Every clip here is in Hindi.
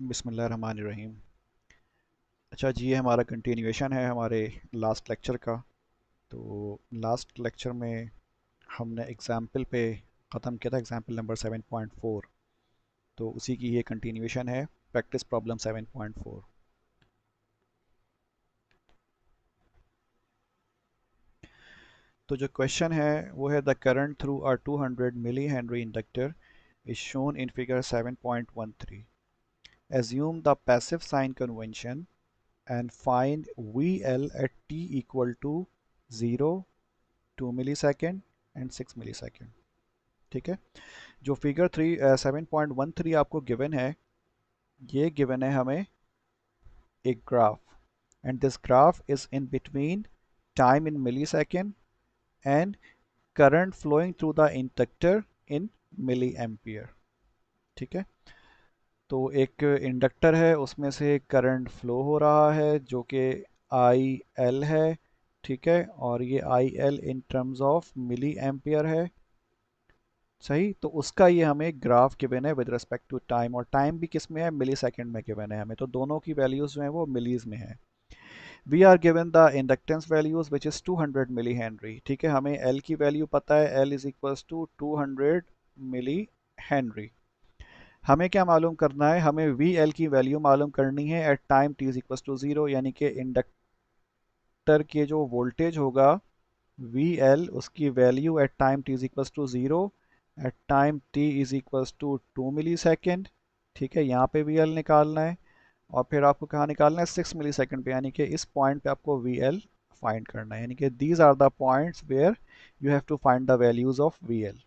बिस्मिल्लाहिर्रहमानिर्रहीम। अच्छा जी, ये हमारा कंटिन्यूएशन है हमारे लास्ट लेक्चर का। तो लास्ट लेक्चर में हमने एग्ज़ाम्पल पे ख़त्म किया था, एग्ज़ाम्पल नंबर 7.4। तो उसी की ये कंटिन्यूएशन है, प्रैक्टिस प्रॉब्लम 7.4। तो जो क्वेश्चन है वो है the current through a 200 milli henry inductor is shown in figure 7.13। Assume the passive sign convention and find VL at t equal to 0, 2 millisecond and 6 millisecond. ठीक है। जो फिगर 7.13 आपको गिवन है, ये गिवन है हमें एक graph, and this graph is in between time in millisecond and current flowing through the inductor in milli ampere. ठीक है। तो एक इंडक्टर है, उसमें से करंट फ्लो हो रहा है जो कि आई एल है। ठीक है। और ये I L in terms of milli ampere है। सही। तो उसका ये हमें ग्राफ गिवन है विद रिस्पेक्ट टू टाइम, और टाइम भी किस में है, मिली सेकेंड में गिवन है हमें। तो दोनों की वैल्यूज जो हैं वो मिलीज में है। We are given the inductance values which is 200 milli henry. ठीक है। हमें एल की वैल्यू पता है, L is equals to 200 milli henry. हमें क्या मालूम करना है, हमें वी एल की वैल्यू मालूम करनी है at time T is equals to zero, यानी कि इंडक्टर के जो वोल्टेज होगा वी एल, उसकी value at time T is equals to zero, at time T is equals to 2 milli second. ठीक है। यहाँ पे वी एल निकालना है, और फिर आपको कहाँ निकालना है, 6 मिली सेकेंड पे, यानी कि इस पॉइंट पे आपको वी एल फाइंड करना है। यानी कि these are the points where you have to find the values of V L.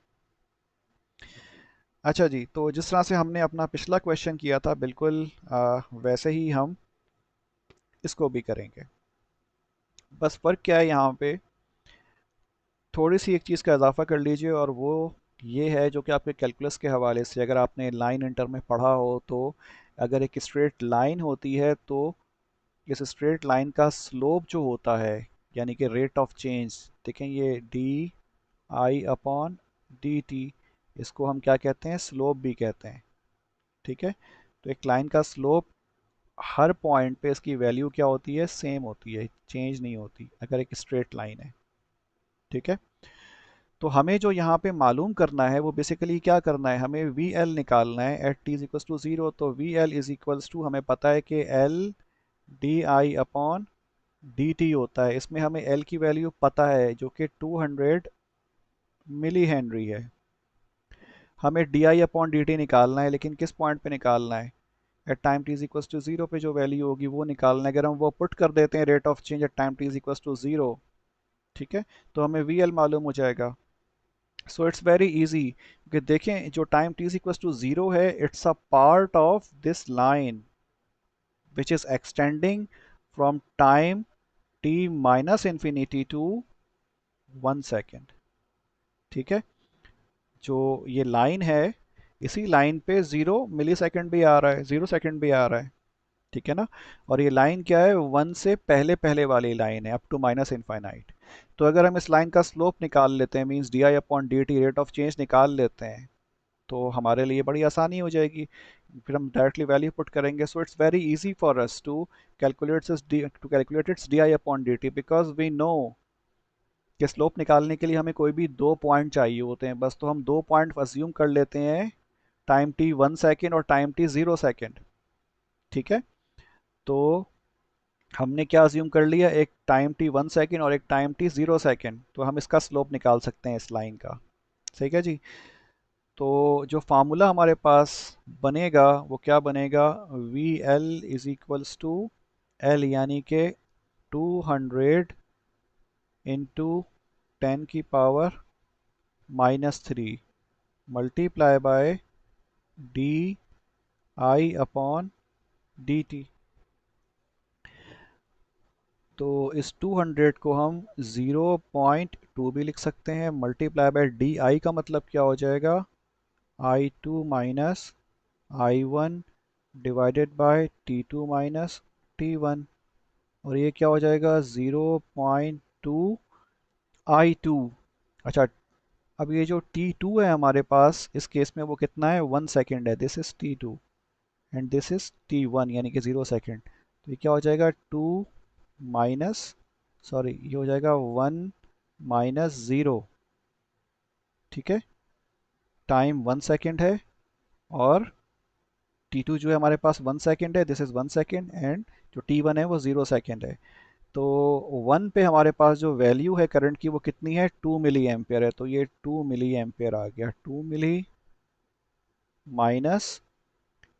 अच्छा जी, तो जिस तरह से हमने अपना पिछला क्वेश्चन किया था, बिल्कुल वैसे ही हम इसको भी करेंगे। बस फ़र्क क्या है यहाँ पे, थोड़ी सी एक चीज़ का इजाफा कर लीजिए, और वो ये है जो कि आपके कैलकुलस के हवाले से, अगर आपने लाइन इंटर में पढ़ा हो, तो अगर एक स्ट्रेट लाइन होती है तो इस स्ट्रेट लाइन का स्लोप जो होता है, यानी कि रेट ऑफ चेंज, देखें ये D I upon D T, इसको हम क्या कहते हैं, स्लोप भी कहते हैं। ठीक है। तो एक लाइन का स्लोप हर पॉइंट पे इसकी वैल्यू क्या होती है, सेम होती है, चेंज नहीं होती अगर एक स्ट्रेट लाइन है। ठीक है। तो हमें जो यहाँ पे मालूम करना है वो बेसिकली क्या करना है, हमें वी एल निकालना है at T is equals to zero. तो V L is equals to, हमें पता है कि एल डी आई अपॉन डी टी होता है। इसमें हमें एल की वैल्यू पता है जो कि 200 मिली हेनरी है। हमें डी आई अपॉन डी टी निकालना है, लेकिन किस पॉइंट पे निकालना है, at time T is equals to zero पे जो वैल्यू होगी वो निकालना है। अगर हम वो पुट कर देते हैं, rate of change at time T is equals to zero, ठीक है, तो हमें वी एल मालूम हो जाएगा। सो इट्स वेरी इजी, कि देखें जो time t is equal to zero है, it's a part of this line which is extending from time t minus infinity to 1 second. ठीक है। जो ये लाइन है, इसी लाइन पे 0 मिली सेकेंड भी आ रहा है, 0 सेकेंड भी आ रहा है। ठीक है ना। और ये लाइन क्या है, वन से पहले पहले वाली लाइन है, अप टू माइनस इनफाइनाइट। तो अगर हम इस लाइन का स्लोप निकाल लेते हैं, means D I upon D T, rate of change निकाल लेते हैं, तो हमारे लिए बड़ी आसानी हो जाएगी। फिर हम डायरेक्टली वैल्यू पुट करेंगे। So it's very easy for us to calculate its d I upon D T, because we know कि स्लोप निकालने के लिए हमें कोई भी दो पॉइंट चाहिए होते हैं बस। तो हम दो पॉइंट अज्यूम कर लेते हैं, टाइम टी 1 सेकेंड और टाइम टी 0 सेकेंड। ठीक है। तो हमने क्या अज्यूम कर लिया, एक टाइम टी 1 सेकेंड और एक टाइम टी 0 सेकेंड, तो हम इसका स्लोप निकाल सकते हैं इस लाइन का। ठीक है जी। तो जो फार्मूला हमारे पास बनेगा वो क्या बनेगा, V L is equals to L, यानी कि 200 into 10⁻³ multiply by d I upon D t. तो इस 200 को हम 0.2 भी लिख सकते हैं, मल्टीप्लाई बाय डी आई का मतलब क्या हो जाएगा, I two minus I one divided by T two minus T one. और ये क्या हो जाएगा, 0.2 आई टू। अच्छा, अब ये जो टी टू है हमारे पास, इस केस में वो कितना है, 1 सेकेंड है, this is t two. And this is t1 यानी कि 0 सेकेंड। तो ये क्या हो जाएगा, टू माइनस, सॉरी ये हो जाएगा 1 - 0। ठीक है, टाइम 1 सेकेंड है और t2 जो है हमारे पास 1 सेकेंड है, दिस इज 1 सेकेंड, एंड जो t1 है वो 0 सेकेंड है। तो 1 पे हमारे पास जो वैल्यू है करंट की वो कितनी है, 2 मिली एम्पियर है। तो ये 2 मिली एम्पियर आ गया, 2 मिली माइनस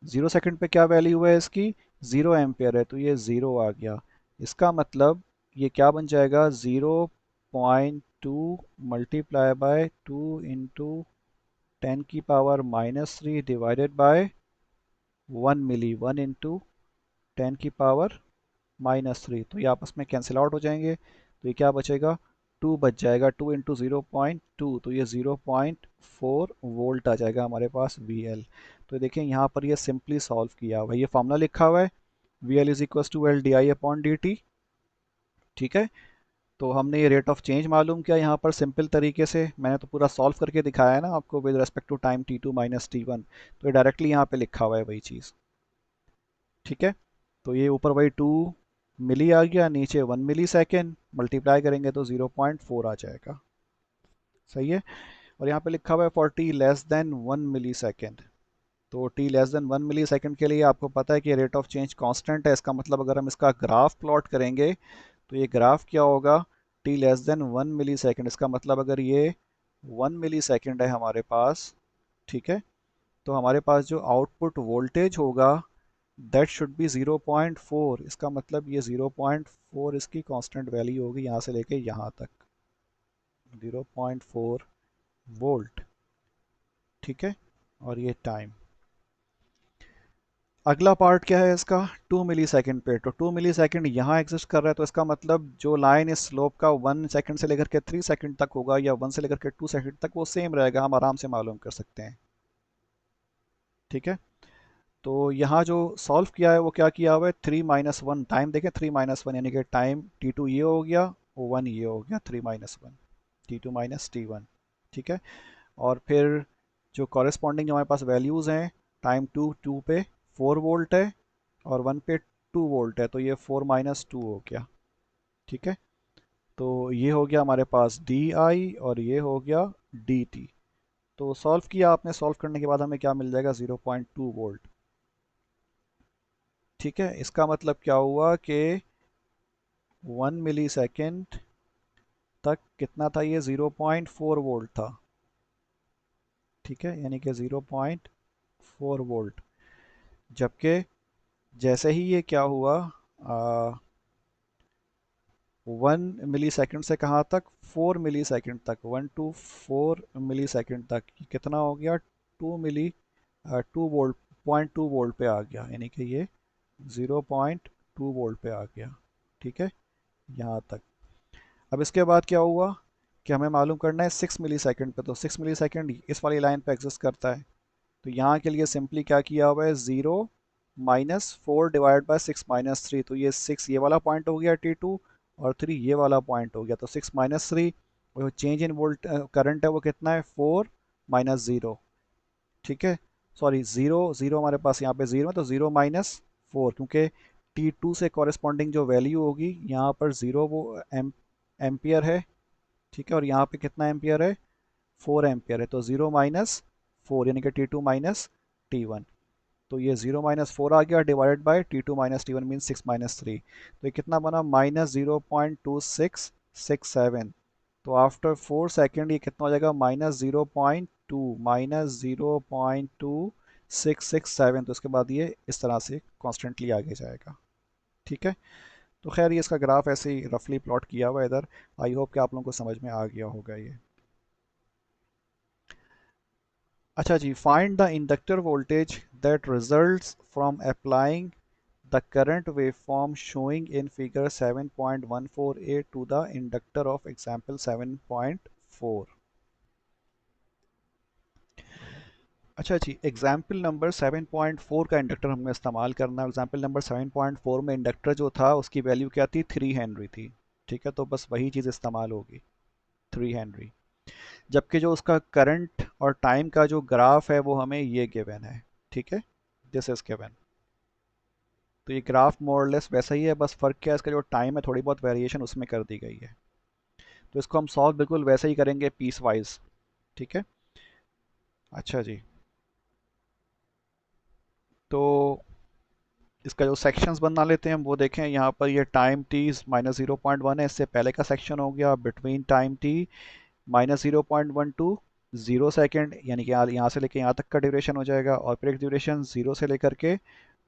0 सेकेंड पे क्या वैल्यू है इसकी, 0 एम्पियर है, तो ये 0 आ गया। इसका मतलब ये क्या बन जाएगा, 0.2 multiply by 2 × 10⁻³ divided by 1 milli, 1 × 10⁻³ तो ये आपस में कैंसिल आउट हो जाएंगे। तो ये क्या बचेगा, 2 बच जाएगा, 2 × 0.2, तो ये 0.4 वोल्ट आ जाएगा हमारे पास VL। तो देखिए यहाँ पर ये सिंपली सॉल्व किया हुआ है, ये फॉर्मूला लिखा हुआ है, VL is equal to LdI/dt। ठीक है, तो हमने ये रेट ऑफ चेंज मालूम किया यहाँ पर सिंपल तरीके से, मैंने तो पूरा सॉल्व करके दिखाया है ना आपको with respect to time t2 - t1। तो ये डायरेक्टली यहाँ पे लिखा हुआ है वही चीज़। ठीक है, तो ये ऊपर वही 2 मिली आ गया, नीचे 1 मिली सेकेंड, मल्टीप्लाई करेंगे तो 0.4 आ जाएगा। सही है, और यहाँ पे लिखा हुआ है for t less than 1 milli second. तो t less than 1 milli second के लिए आपको पता है कि रेट ऑफ चेंज कांस्टेंट है। इसका मतलब अगर हम इसका ग्राफ प्लॉट करेंगे तो ये ग्राफ क्या होगा, T less than 1 milli second. इसका मतलब अगर ये 1 मिली सेकेंड है हमारे पास, ठीक है, तो हमारे पास जो आउटपुट वोल्टेज होगा दैट शुड बी 0.4। इसका मतलब ये 0.4 इसकी कांस्टेंट वैल्यू होगी यहाँ से लेके यहाँ तक, 0.4 वोल्ट। ठीक है, और ये टाइम। अगला पार्ट क्या है इसका, 2 मिली सेकेंड पे। तो 2 मिली सेकेंड यहाँ एग्जिस्ट कर रहा है, तो इसका मतलब जो लाइन इस स्लोप का 1 सेकेंड से लेकर के 3 सेकेंड तक होगा या 1 से लेकर के 2 सेकेंड तक, वो सेम रहेगा, हम आराम से मालूम कर सकते हैं। ठीक है, तो यहाँ जो सॉल्व किया है वो क्या किया हुआ है, 3 - 1 टाइम देखें, 3 - 1 यानी कि टाइम t2 ये हो गया, 1 ये हो गया, 3 - 1 t2 - t1। ठीक है, और फिर जो कॉरेस्पॉन्डिंग जो हमारे पास वैल्यूज़ हैं, टाइम 2 पे 4 वोल्ट है और 1 पे 2 वोल्ट है, तो ये 4 - 2 हो गया। ठीक है, तो ये हो गया हमारे पास DI और ये हो गया DT। तो सॉल्व किया आपने, सॉल्व करने के बाद हमें क्या मिल जाएगा, 0.2 वोल्ट। ठीक है, इसका मतलब क्या हुआ कि 1 मिली सेकेंड तक कितना था, ये 0.4 वोल्ट था। ठीक है, यानी कि 0.4 वोल्ट। जबकि जैसे ही ये क्या हुआ, 1 मिली सेकेंड से कहाँ तक, 4 मिली सेकेंड तक, 1 to 4 मिली सेकेंड तक, ये कितना हो गया, 2 मिली 2 वोल्ट, 0.2 वोल्ट पे आ गया, यानी कि ये 0.2 वोल्ट पे आ गया। ठीक है, यहाँ तक। अब इसके बाद क्या हुआ कि हमें मालूम करना है 6 मिली सेकेंड पे। तो 6 मिली सेकेंड इस वाली लाइन पे एग्जिस्ट करता है, तो यहाँ के लिए सिंपली क्या किया हुआ है, 0 - 4 डिवाइड बाय 6 - 3। तो ये 6 ये वाला पॉइंट हो गया t2 और 3 ये वाला पॉइंट हो गया, तो 6 - 3, वो चेंज इन वोल्ट करंट है वो कितना है, 4 - 0। ठीक है, सॉरी 0 0 हमारे पास यहाँ पे 0 है, तो 0 - 4, क्योंकि t2 से कॉरेस्पॉन्डिंग जो वैल्यू होगी यहाँ पर 0 वो एम्पियर है। ठीक है, और यहाँ पे कितना एम्पियर है, 4 एम्पियर है, तो 0 - 4 यानी कि t2 - t1। तो ये 0 - 4 आ गया divided by t2 - t1 mean 6 - 3। तो ये कितना बना, -0.2667। तो आफ्टर 4 सेकेंड ये कितना हो जाएगा, -0.2 तो इसके बाद ये इस तरह से कॉन्स्टेंटली आगे जाएगा। ठीक है, तो खैर ये इसका ग्राफ ऐसे ही रफली प्लॉट किया हुआ है इधर। आई होप कि आप लोगों को समझ में आ गया होगा ये। अच्छा जी, find the inductor voltage that results from applying the current waveform showing in figure 7.148 to the inductor of example 7.4। अच्छा जी, एग्जाम्पल नंबर 7.4 का इंडक्टर हमें इस्तेमाल करना है। एग्जाम्पल नंबर 7.4 में इंडक्टर जो था उसकी वैल्यू क्या थी, 3 हेनरी थी। ठीक है, तो बस वही चीज़ इस्तेमाल होगी, 3 हेनरी। जबकि जो उसका करंट और टाइम का जो ग्राफ है वो हमें ये गिवन है। ठीक है, दिस इज गिवन। तो ये ग्राफ मोरलेस वैसा ही है, बस फ़र्क क्या है, इसका जो टाइम है थोड़ी बहुत वेरिएशन उसमें कर दी गई है। तो इसको हम सॉल्व बिल्कुल वैसे ही करेंगे, पीस वाइज। ठीक है। अच्छा जी। तो इसका जो सेक्शंस बना लेते हैं हम वो देखें, यहाँ पर ये टाइम टी -0.1 है, इससे पहले का सेक्शन हो गया between time t -0.1 to 0 second, यानी कि यहाँ से लेके यहाँ तक का ड्यूरेशन हो जाएगा, और फिर एक ड्यूरेशन 0 से लेकर के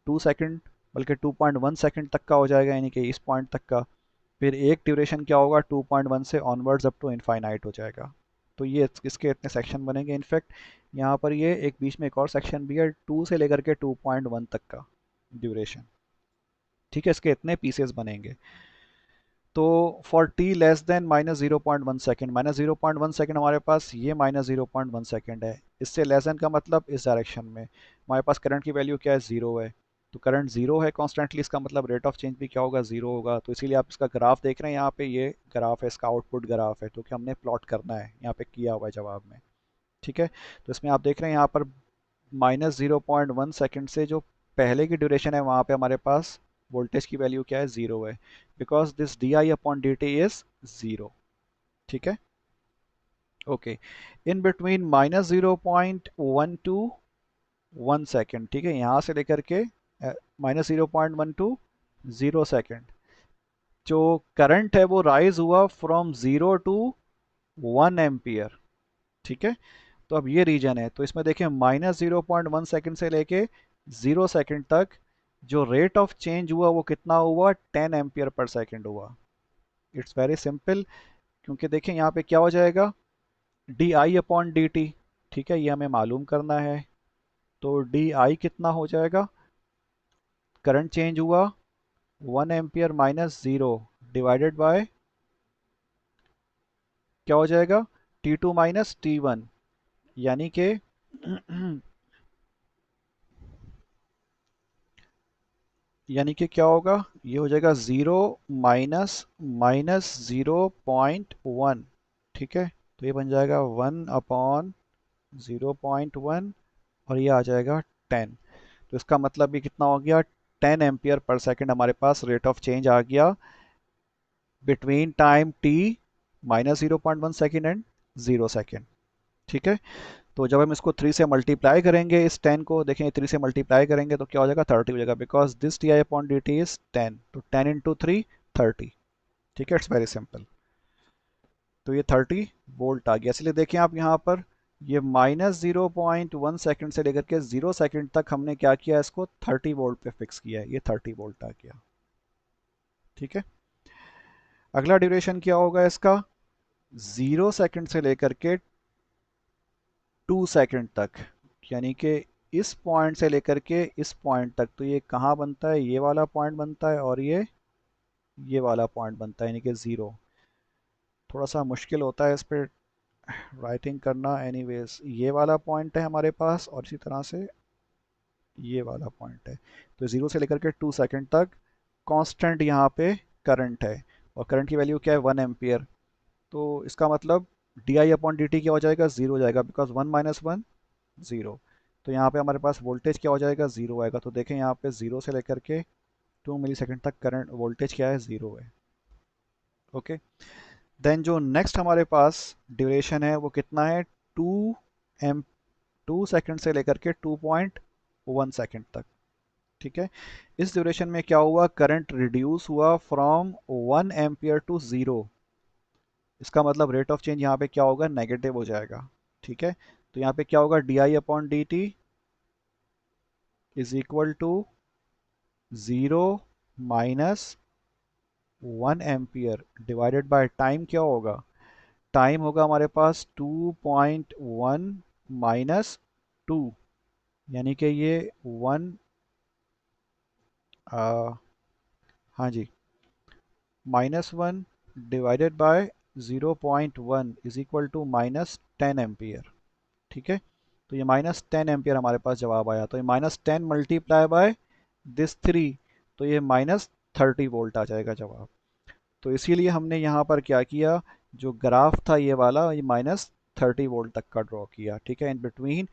2 सेकेंड, बल्कि 2.1 सेकेंड तक का हो जाएगा, यानी कि इस पॉइंट तक का। फिर एक ड्यूरेशन क्या होगा, 2.1 से ऑनवर्ड्स अप टू इनफाइनाइट हो जाएगा। तो ये इसके इतने सेक्शन बनेंगे। इनफैक्ट यहाँ पर ये एक बीच में एक और सेक्शन भी है, 2 से लेकर के 2.1 तक का ड्यूरेशन। ठीक है, इसके इतने पीसेस बनेंगे। तो for t less then -0.1 second, -0.1 second हमारे पास ये -0.1 सेकेंड है। इससे लेस देन का मतलब इस डायरेक्शन में हमारे पास करंट की वैल्यू क्या है, ज़ीरो है। तो करंट ज़ीरो है कॉन्स्टेंटली, इसका मतलब रेट ऑफ चेंज भी क्या होगा, ज़ीरो होगा। तो इसीलिए आप इसका ग्राफ देख रहे हैं, यहाँ पे ये ग्राफ है, इसका आउटपुट ग्राफ है, तो कि हमने प्लॉट करना है, यहाँ पे किया हुआ है जवाब में। ठीक है। तो इसमें आप देख रहे हैं यहाँ पर -0.1 सेकेंड से जो पहले की ड्यूरेशन है वहाँ पे हमारे पास वोल्टेज की वैल्यू क्या है, ज़ीरो है, because this D I upon D T is zero. ठीक है। Okay. In between -0.1 to 1 second, ठीक है, यहाँ से लेकर के -0.1 टू 0 सेकेंड, जो करंट है वो राइज हुआ फ्रॉम 0 टू 1 एम्पियर। ठीक है। तो अब ये रीजन है, तो इसमें देखें -0.1 सेकेंड से लेके 0 सेकेंड तक जो रेट ऑफ चेंज हुआ वो कितना हुआ, 10 एम्पियर पर सेकेंड हुआ। इट्स वेरी सिंपल, क्योंकि देखें यहाँ पे क्या हो जाएगा, D I upon D T. ठीक है, ये हमें मालूम करना है। तो डी आई कितना हो जाएगा, करंट चेंज हुआ 1 ampere minus zero, divided by क्या हो जाएगा, T2 - T1, यानी कि यानी कि क्या होगा, ये हो जाएगा 0 माइनस माइनस 0.1। ठीक है। तो ये बन जाएगा 1/0.1, और ये आ जाएगा 10। तो इसका मतलब ये कितना हो गया, 10 एम्पियर पर सेकेंड हमारे पास रेट ऑफ चेंज आ गया between time t -0.1 second and 0 second. ठीक है। तो जब हम इसको 3 से मल्टीप्लाई करेंगे, इस 10 को देखें 3 से मल्टीप्लाई करेंगे तो क्या हो जाएगा, 30 हो जाएगा, because this T I upon D T is 10, तो 10 × 3 30। ठीक है, इट्स वेरी सिंपल। तो ये 30 वोल्ट आ गया। इसलिए देखें आप यहाँ पर ये -0.1 सेकेंड से लेकर के 0 सेकेंड तक हमने क्या किया, इसको 30 वोल्ट पे फिक्स किया है, ये 30 वोल्ट आ गया। ठीक है। अगला ड्यूरेशन क्या होगा इसका, 0 सेकेंड से लेकर के 2 सेकेंड तक, यानी कि इस पॉइंट से लेकर के इस पॉइंट तक। तो ये कहाँ बनता है, ये वाला पॉइंट बनता है, और ये वाला पॉइंट बनता है, यानी कि ज़ीरो। थोड़ा सा मुश्किल होता है इस पर राइटिंग करना, एनीवेज ये वाला पॉइंट है हमारे पास, और इसी तरह से ये वाला पॉइंट है। तो 0 से लेकर के 2 सेकेंड तक कांस्टेंट यहाँ पे करंट है, और करंट की वैल्यू क्या है, 1 एम्पियर। तो इसका मतलब D I upon D T क्या हो जाएगा, ज़ीरो हो जाएगा, बिकॉज 1 - 1 ज़ीरो। तो यहाँ पे हमारे पास वोल्टेज क्या हो जाएगा, ज़ीरो आएगा। तो देखें यहाँ पे 0 से लेकर के 2 मिली सेकेंड तक करंट वोल्टेज क्या है, ज़ीरो है। ओके। देन जो नेक्स्ट हमारे पास ड्यूरेशन है वो कितना है, 2 एम 2 सेकेंड से लेकर के 2.1 सेकेंड तक। ठीक है। इस ड्यूरेशन में क्या हुआ, करंट रिड्यूस हुआ फ्रॉम 1 एम्पियर टू 0। इसका मतलब रेट ऑफ चेंज यहाँ पे क्या होगा, नेगेटिव हो जाएगा। ठीक है। तो यहाँ पे क्या होगा, D I upon D T is equal to 0 minus 1 ampere divided by time, क्या होगा, टाइम होगा हमारे पास 2.1 माइनस 2, यानी कि ये 1, हाँ जी, -1 divided by 0.1 is equal to -10 ampere. ठीक है। तो ये -10 एम्पियर हमारे पास जवाब आया। तो ये -10 मल्टीप्लाई बाय दिस 3, तो ये -30 वोल्ट आ जाएगा जवाब। तो इसीलिए हमने यहाँ पर क्या किया, जो ग्राफ था ये वाला, ये -30 वोल्ट तक का ड्रॉ किया। ठीक है, in between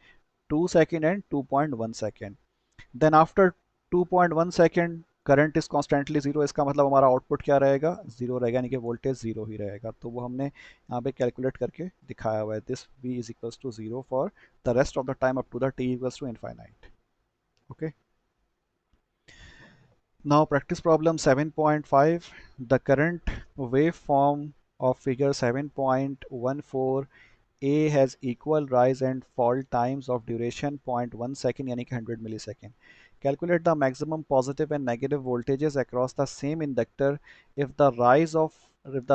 2 second and 2.1 second. Then after 2.1 second current is constantly zero, इसका मतलब हमारा आउटपुट क्या रहेगा, ज़ीरो रहेगा, यानी कि वोल्टेज ज़ीरो ही रहेगा। तो वो हमने यहाँ पे कैलकुलेट करके दिखाया हुआ है, this v is equals to zero for the rest of the time up to the t equals to infinite. Okay, now practice problem 7.5. The current waveform of figure 7.14 A has equal rise and fall times of duration 0.1 second यानी कि 100 millisecond. Calculate the maximum positive and negative voltages across the same inductor if the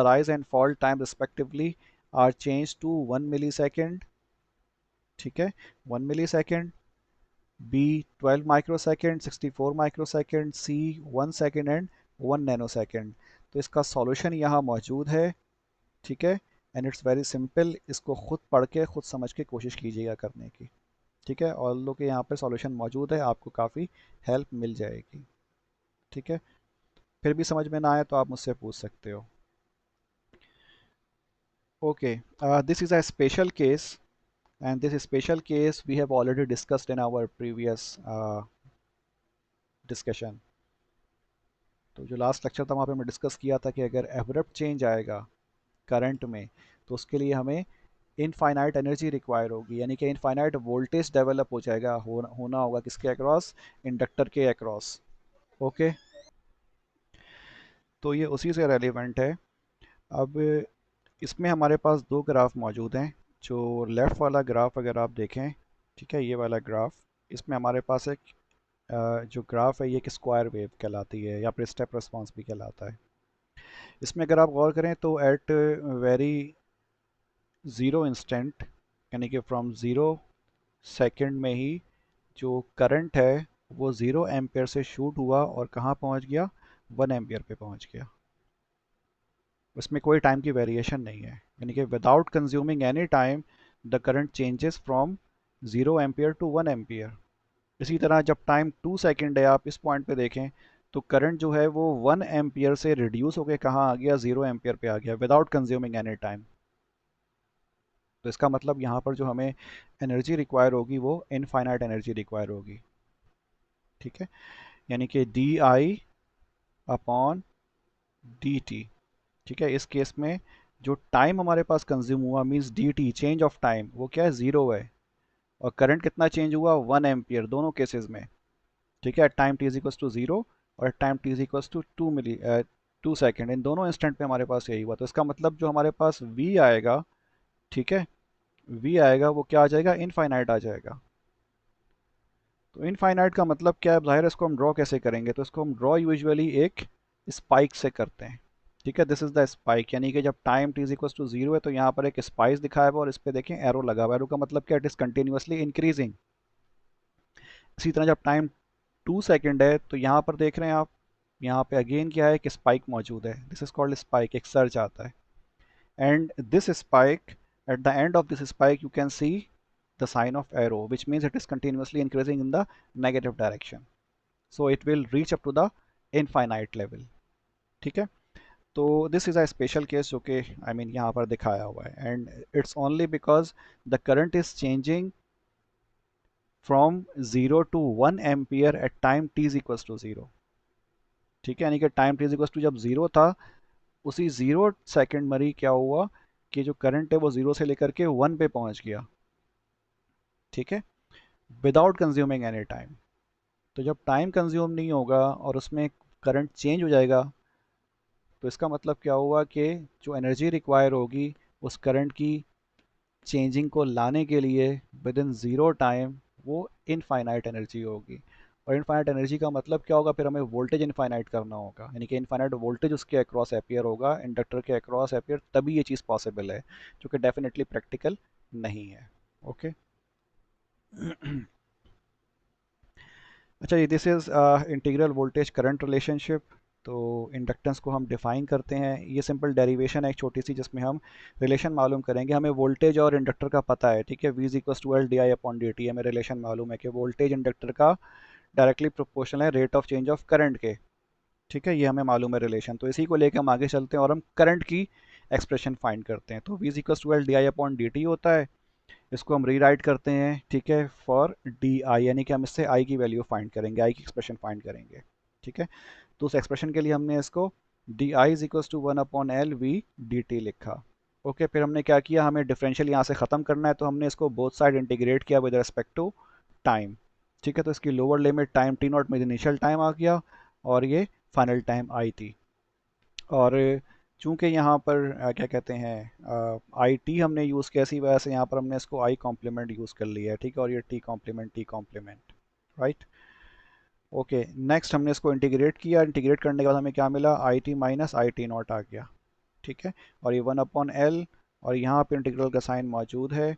rise and fall time respectively are changed to 1 millisecond, ठीक है, 1 millisecond, B 12 microsecond, 64 microsecond, C 1 second and 1 nanosecond। तो इसका सॉल्यूशन यहाँ मौजूद है, ठीक है, एंड इट्स वेरी सिंपल। इसको खुद पढ़ के खुद समझ के कोशिश कीजिएगा करने की, ठीक है। और लोग के यहाँ पे सॉल्यूशन मौजूद है, आपको काफ़ी हेल्प मिल जाएगी, ठीक है। फिर भी समझ में ना आए तो आप मुझसे पूछ सकते हो। Okay, this is a special case, and this special case we have already discussed in our previous discussion। तो जो लास्ट लेक्चर था वहाँ पे हमने डिस्कस किया था कि अगर एब्रप्ट चेंज आएगा करंट में तो उसके लिए हमें इनफाइनाइट एनर्जी रिक्वायर होगी, यानी कि इनफाइनाइट वोल्टेज डेवलप हो जाएगा, होना होगा किसके अक्रॉस, इंडक्टर के अक्रॉस। ओके, तो ये उसी से रेलिवेंट है। अब इसमें हमारे पास दो ग्राफ मौजूद हैं। जो लेफ़्ट वाला ग्राफ अगर आप देखें, ठीक है, ये वाला ग्राफ, इसमें हमारे पास एक जो ग्राफ है ये एक स्क्वायर वेव कहलाती है या फिर स्टेप रिस्पॉन्स भी कहलाता है। इसमें अगर आप गौर करें तो एट वेरी ज़ीरो इंस्टेंट, यानी कि फ्रॉम ज़ीरो सेकंड में ही जो करंट है वो 0 एम्पियर से शूट हुआ और कहाँ पहुँच गया, 1 एम्पियर पे पहुँच गया। उसमें कोई टाइम की वेरिएशन नहीं है, यानी कि without consuming any time the current changes from 0 ampere to 1 ampere. इसी तरह जब टाइम 2 सेकेंड है, आप इस पॉइंट पे देखें तो करंट जो है वो 1 एम्पियर से रिड्यूस होकर कहाँ आ गया, 0 एम्पियर पे आ गया विदाउट कंज्यूमिंग एनी टाइम। तो इसका मतलब यहाँ पर जो हमें एनर्जी रिक्वायर होगी वो इनफाइनाइट एनर्जी रिक्वायर होगी, ठीक है, यानी कि D I upon D T, ठीक है। इस केस में जो टाइम हमारे पास कंज्यूम हुआ means D T change of time वो क्या है, ज़ीरो है, और करंट कितना चेंज हुआ, 1 एम्पियर दोनों केसेस में, ठीक है। Time T is equals to zero और time T is equals to 2 second, इन दोनों इंस्टेंट पे हमारे पास यही हुआ। तो इसका मतलब जो हमारे पास वी आएगा, ठीक है, वी आएगा वो क्या आ जाएगा, इनफाइनाइट आ जाएगा। तो इनफाइनाइट का मतलब क्या है, ज़ाहिर है इसको हम ड्रॉ कैसे करेंगे, तो इसको हम ड्रॉ यूजुअली एक स्पाइक से करते हैं, ठीक है। दिस इज द स्पाइक, यानी कि जब time T is equal to zero है तो यहाँ पर एक स्पाइस दिखाया हुआ और इस पे देखें एरो लगा हुआ है। एरो का मतलब क्या, इट इज कंटिन्यूसली इंक्रीजिंग। इसी तरह जब टाइम 2 सेकेंड है तो यहाँ पर देख रहे हैं आप, यहाँ पे अगेन क्या है, एक स्पाइक मौजूद है, दिस इज कॉल्ड स्पाइक, एक सर्च आता है। And this spike, at the end of this spike you can see the sign of arrow, which means it is continuously increasing in the negative direction, so it will reach up to the infinite level, ठीक है। तो this is a special case जो कि आई मीन यहाँ पर दिखाया हुआ है, and it's only because the current is changing from 0 to 1 ampere at time T is equals to zero, ठीक है। यानी कि time T is equals to जब ज़ीरो था, उसी 0 सेकेंड में ही क्या हुआ कि जो करंट है वो ज़ीरो से लेकर के 1 पे पहुँच गया, ठीक है, विदाउट कंज्यूमिंग एनी टाइम। तो जब टाइम कंज्यूम नहीं होगा और उसमें करंट चेंज हो जाएगा तो इसका मतलब क्या हुआ कि जो एनर्जी रिक्वायर होगी उस करंट की चेंजिंग को लाने के लिए विद इन ज़ीरो टाइम वो इनफाइनाइट एनर्जी होगी। और इनफाइनाइट एनर्जी का मतलब क्या होगा, फिर हमें वोल्टेज इनफाइनाइट करना होगा, यानी कि इनफाइनाइट वोल्टेज उसके अक्रॉस अपियर होगा, इंडक्टर के अक्रॉस अपियर, तभी ये चीज़ पॉसिबल है, जो कि डेफिनेटली प्रैक्टिकल नहीं है। ओके अच्छा, ये this is integral voltage current relationship. तो इंडक्टेंस को हम डिफाइन करते हैं, ये सिंपल डेरिवेशन है एक छोटी सी जिसमें हम रिलेशन मालूम करेंगे। हमें वोल्टेज और इंडक्टर का पता है, ठीक है, v is equals to L D I upon D T, हमें रिलेशन मालूम है कि वोल्टेज इंडक्टर का डायरेक्टली प्रोपोर्शनल है rate of change of current के, ठीक है, ये हमें मालूम है रिलेशन। तो इसी को लेकर हम आगे चलते हैं और हम करंट की एक्सप्रेशन फाइंड करते हैं। तो v is equals to L D I upon D T होता है, इसको हम रीराइट करते हैं, ठीक है, फॉर डी आई, यानी कि हम इससे आई की वैल्यू फाइंड करेंगे, आई की एक्सप्रेशन फाइंड करेंगे, ठीक है। तो उस एक्सप्रेशन के लिए हमने इसको D I is equal to 1/L v dt लिखा। ओके, फिर हमने क्या किया, हमें डिफरेंशियल यहाँ से ख़त्म करना है, तो हमने इसको बोथ साइड इंटीग्रेट किया विद रिस्पेक्ट टू टाइम। ठीक है, तो इसकी lower limit time T not में इनिशियल टाइम आ गया और ये फाइनल टाइम आई थी। और चूंकि यहाँ पर क्या कहते हैं आई टी हमने यूज़ किया, इसी वजह से यहाँ पर हमने इसको आई कॉम्प्लीमेंट यूज़ कर लिया है। ठीक है, और ये T complement, right. Okay, next हमने इसको इंटीग्रेट किया, इंटीग्रेट करने के बाद हमें क्या मिला, I T minus I T naught आ गया। ठीक है, और ये 1/L, और यहाँ पे इंटीग्रल का साइन मौजूद है,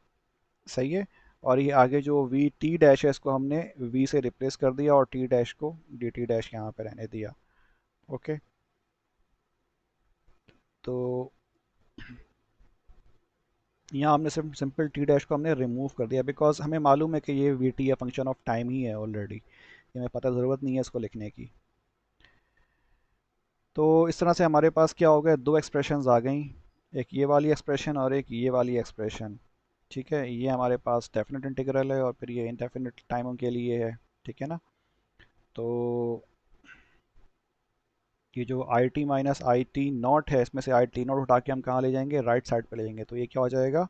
सही है। और ये आगे जो वी टी डैश है इसको हमने वी से रिप्लेस कर दिया और टी डैश को डी टी डैश यहाँ पे रहने दिया। ओके, तो यहाँ हमने सिर्फ सिंपल टी डैश को हमने रिमूव कर दिया, बिकॉज हमें मालूम है कि ये वी टी या फंक्शन ऑफ टाइम ही है ऑलरेडी, ये हमें पता, ज़रूरत नहीं है इसको लिखने की। तो इस तरह से हमारे पास क्या हो गया, दो एक्सप्रेशंस आ गई, एक ये वाली एक्सप्रेशन और एक ये वाली एक्सप्रेशन। ठीक है, ये हमारे पास डेफिनेट इंटीग्रल है और फिर ये इनडेफिनेट टाइमों के लिए है। ठीक है ना, तो ये जो आई T minus I T not है, इसमें से आई टी नॉट उठा के हम कहाँ ले जाएंगे, राइट साइड पे ले जाएंगे, तो ये क्या हो जाएगा,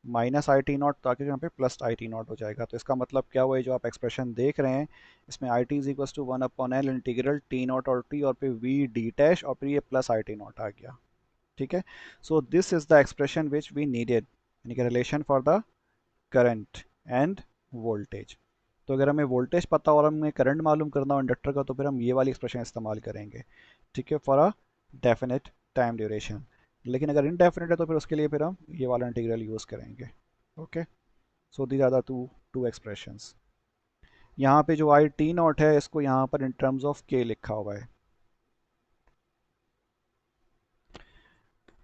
माइनस आई टी नॉट, ताकि यहाँ पे प्लस आई टी नॉट हो जाएगा। तो इसका मतलब क्या हुआ, ये जो आप एक्सप्रेशन देख रहे हैं, इसमें I T is equal to 1/L integral T naught और टी और फिर वी डी डैश और फिर ये प्लस आई टी नॉट आ गया। ठीक है, so this is the expression which we needed, यानी कि relation for the current and voltage. तो अगर हमें वोल्टेज पता और हमें करंट मालूम करना हो इंडक्टर का, तो फिर हम ये वाली एक्सप्रेशन इस्तेमाल करेंगे। ठीक है, for a definite time duration. लेकिन अगर इनडेफिनेट है तो फिर उसके लिए फिर हम ये वाला इंटीग्रल यूज़ करेंगे। Okay, so these are the two expressions. यहाँ पे जो आई टी नॉट है इसको यहाँ पर इन टर्म्स ऑफ के लिखा हुआ है।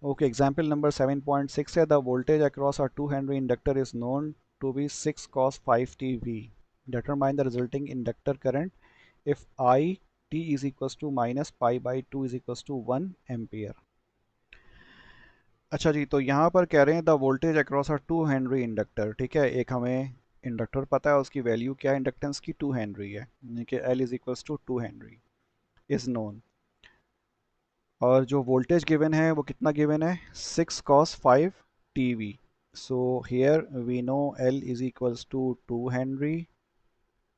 ओके, एग्जाम्पल नंबर 7.6 है, the voltage across a 2 henry inductor is known to be 6 cos 5t v, determine the resulting inductor current if I t is equals to minus pi by 2 is equals to 1 ampere. अच्छा जी, तो यहाँ पर कह रहे हैं the voltage across a 2 henry inductor. ठीक है, एक हमें इंडक्टर पता है, उसकी वैल्यू क्या है, इंडक्टेंस की 2 हेनरी है, यानी कि L is equals to 2 henry is known. और जो वोल्टेज गिवन है वो कितना गिवन है, 6 cos 5 TV। So here we know L is equals to 2 henry,